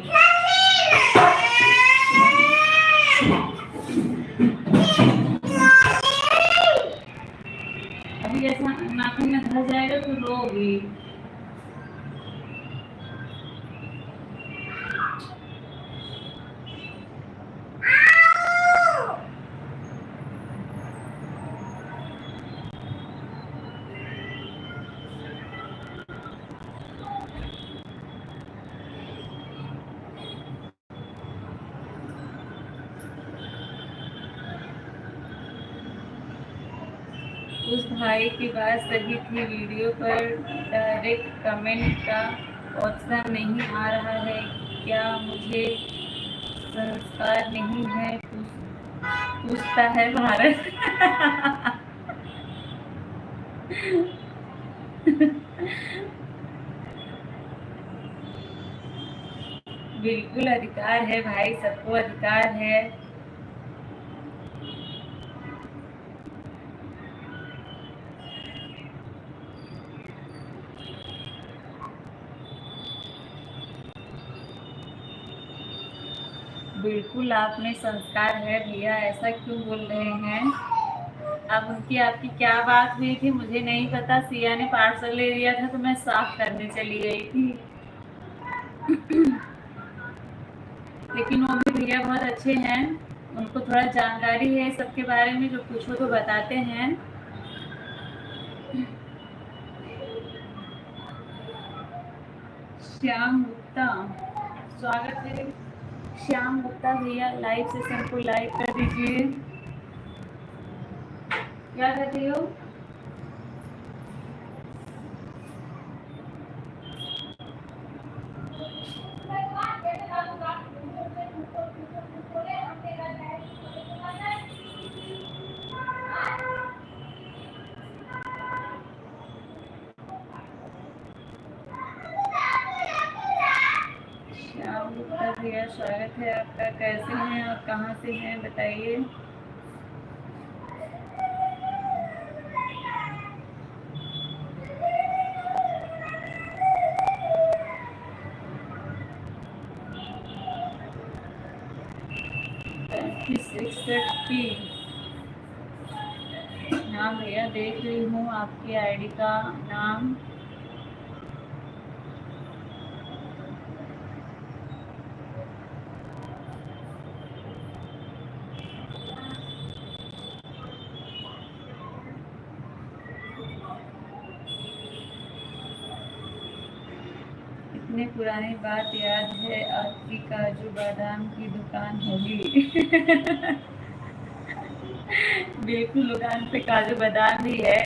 अभी ऐसा नाखून में धस जाएगा तो रोगी। उस भाई की बात सही थी, वीडियो पर डायरेक्ट कमेंट का ऑप्शन नहीं आ रहा है क्या। मुझे संस्कार नहीं है, पूछता है भारत। बिल्कुल अधिकार है भाई, सबको अधिकार है। बिल्कुल आप में संस्कार है भैया, ऐसा क्यों बोल रहे हैं? अब उनकी आपकी क्या बात हुई थी मुझे नहीं पता। सिया ने पार्सल ले लिया था तो मैं साफ करने चली गई थी। लेकिन वो भी भैया बहुत अच्छे हैं, उनको थोड़ा जानकारी है सबके बारे में, जो पूछो तो बताते हैं। श्याम गुप्ता, स्वागत है। श्याम गुप्ता भैया लाइव सेशन को लाइक कर दीजिए। क्या कर रही हो? श्याम गुप्ता भैया स्वागत है आपका। कैसे हैं और कहाँ से हैं बताइए। हाँ भैया देख रही हूँ आपकी आईडी का नाम। इतनी पुरानी बात याद है, आपकी काजू बादाम की दुकान होगी। बिल्कुल दुकान पे काजू बादाम भी है।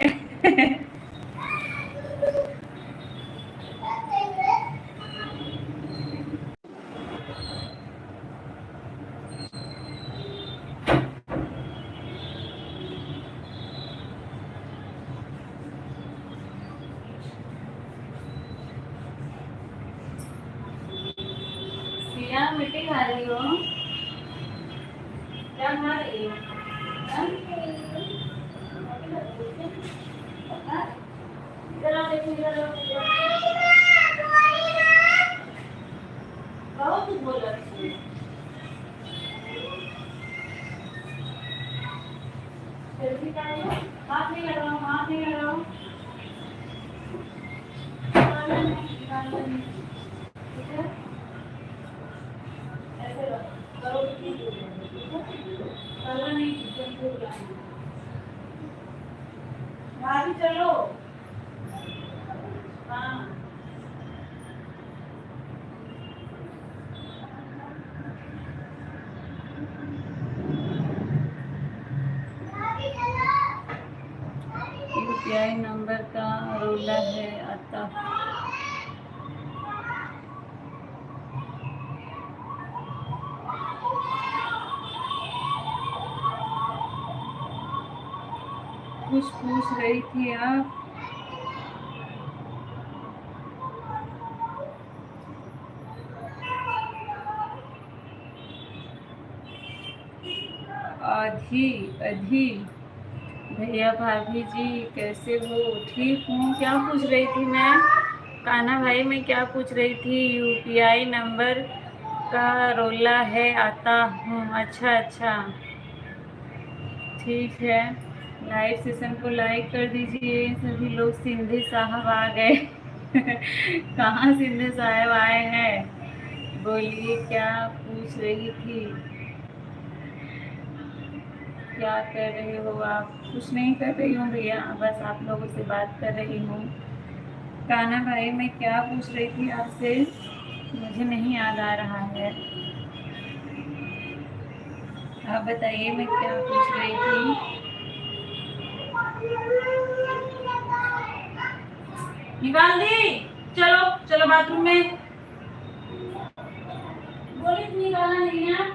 सिया मिट्टी खा रही हो? क्या खा रही हो? बहुत कुछ बोल रही है। हाथ नहीं लगाओ, हाथ नहीं लगाओ। ठीक है, ऐसे करो, नहीं भाभी चलो। हाँ यूपीआई नंबर का रोला है आता। कुछ पूछ रही थी आप? आधी अधी भैया भाभी जी कैसे हो? ठीक हूँ। क्या पूछ रही थी मैं? कान्हा भाई मैं क्या पूछ रही थी? यूपीआई नंबर का रोला है आता हूँ। अच्छा अच्छा ठीक है, लाइव सेशन को लाइक कर दीजिए सभी लोग। सिंधी साहब आ गए। कहाँ सिंधी साहब आए हैं? बोलिए क्या पूछ रही थी? क्या कर रहे हो आप? कुछ नहीं कर रही हूँ भैया, बस आप लोगों से बात कर रही हूँ। कान्हा भाई मैं क्या पूछ रही थी आपसे? मुझे नहीं याद आ रहा है, आप बताइए मैं क्या पूछ रही थी। निकाल दी। चलो चलो बाथरूम में। बोली निकालना नहीं है।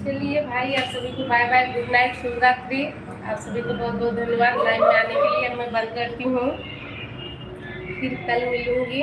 चलिए भाई, आप सभी को बाय बाय, गुड नाइट, शुभ रात्रि। आप सभी को बहुत बहुत धन्यवाद लाइव में आने के लिए। अब मैं बंद करती हूँ, फिर कल मिलूंगी।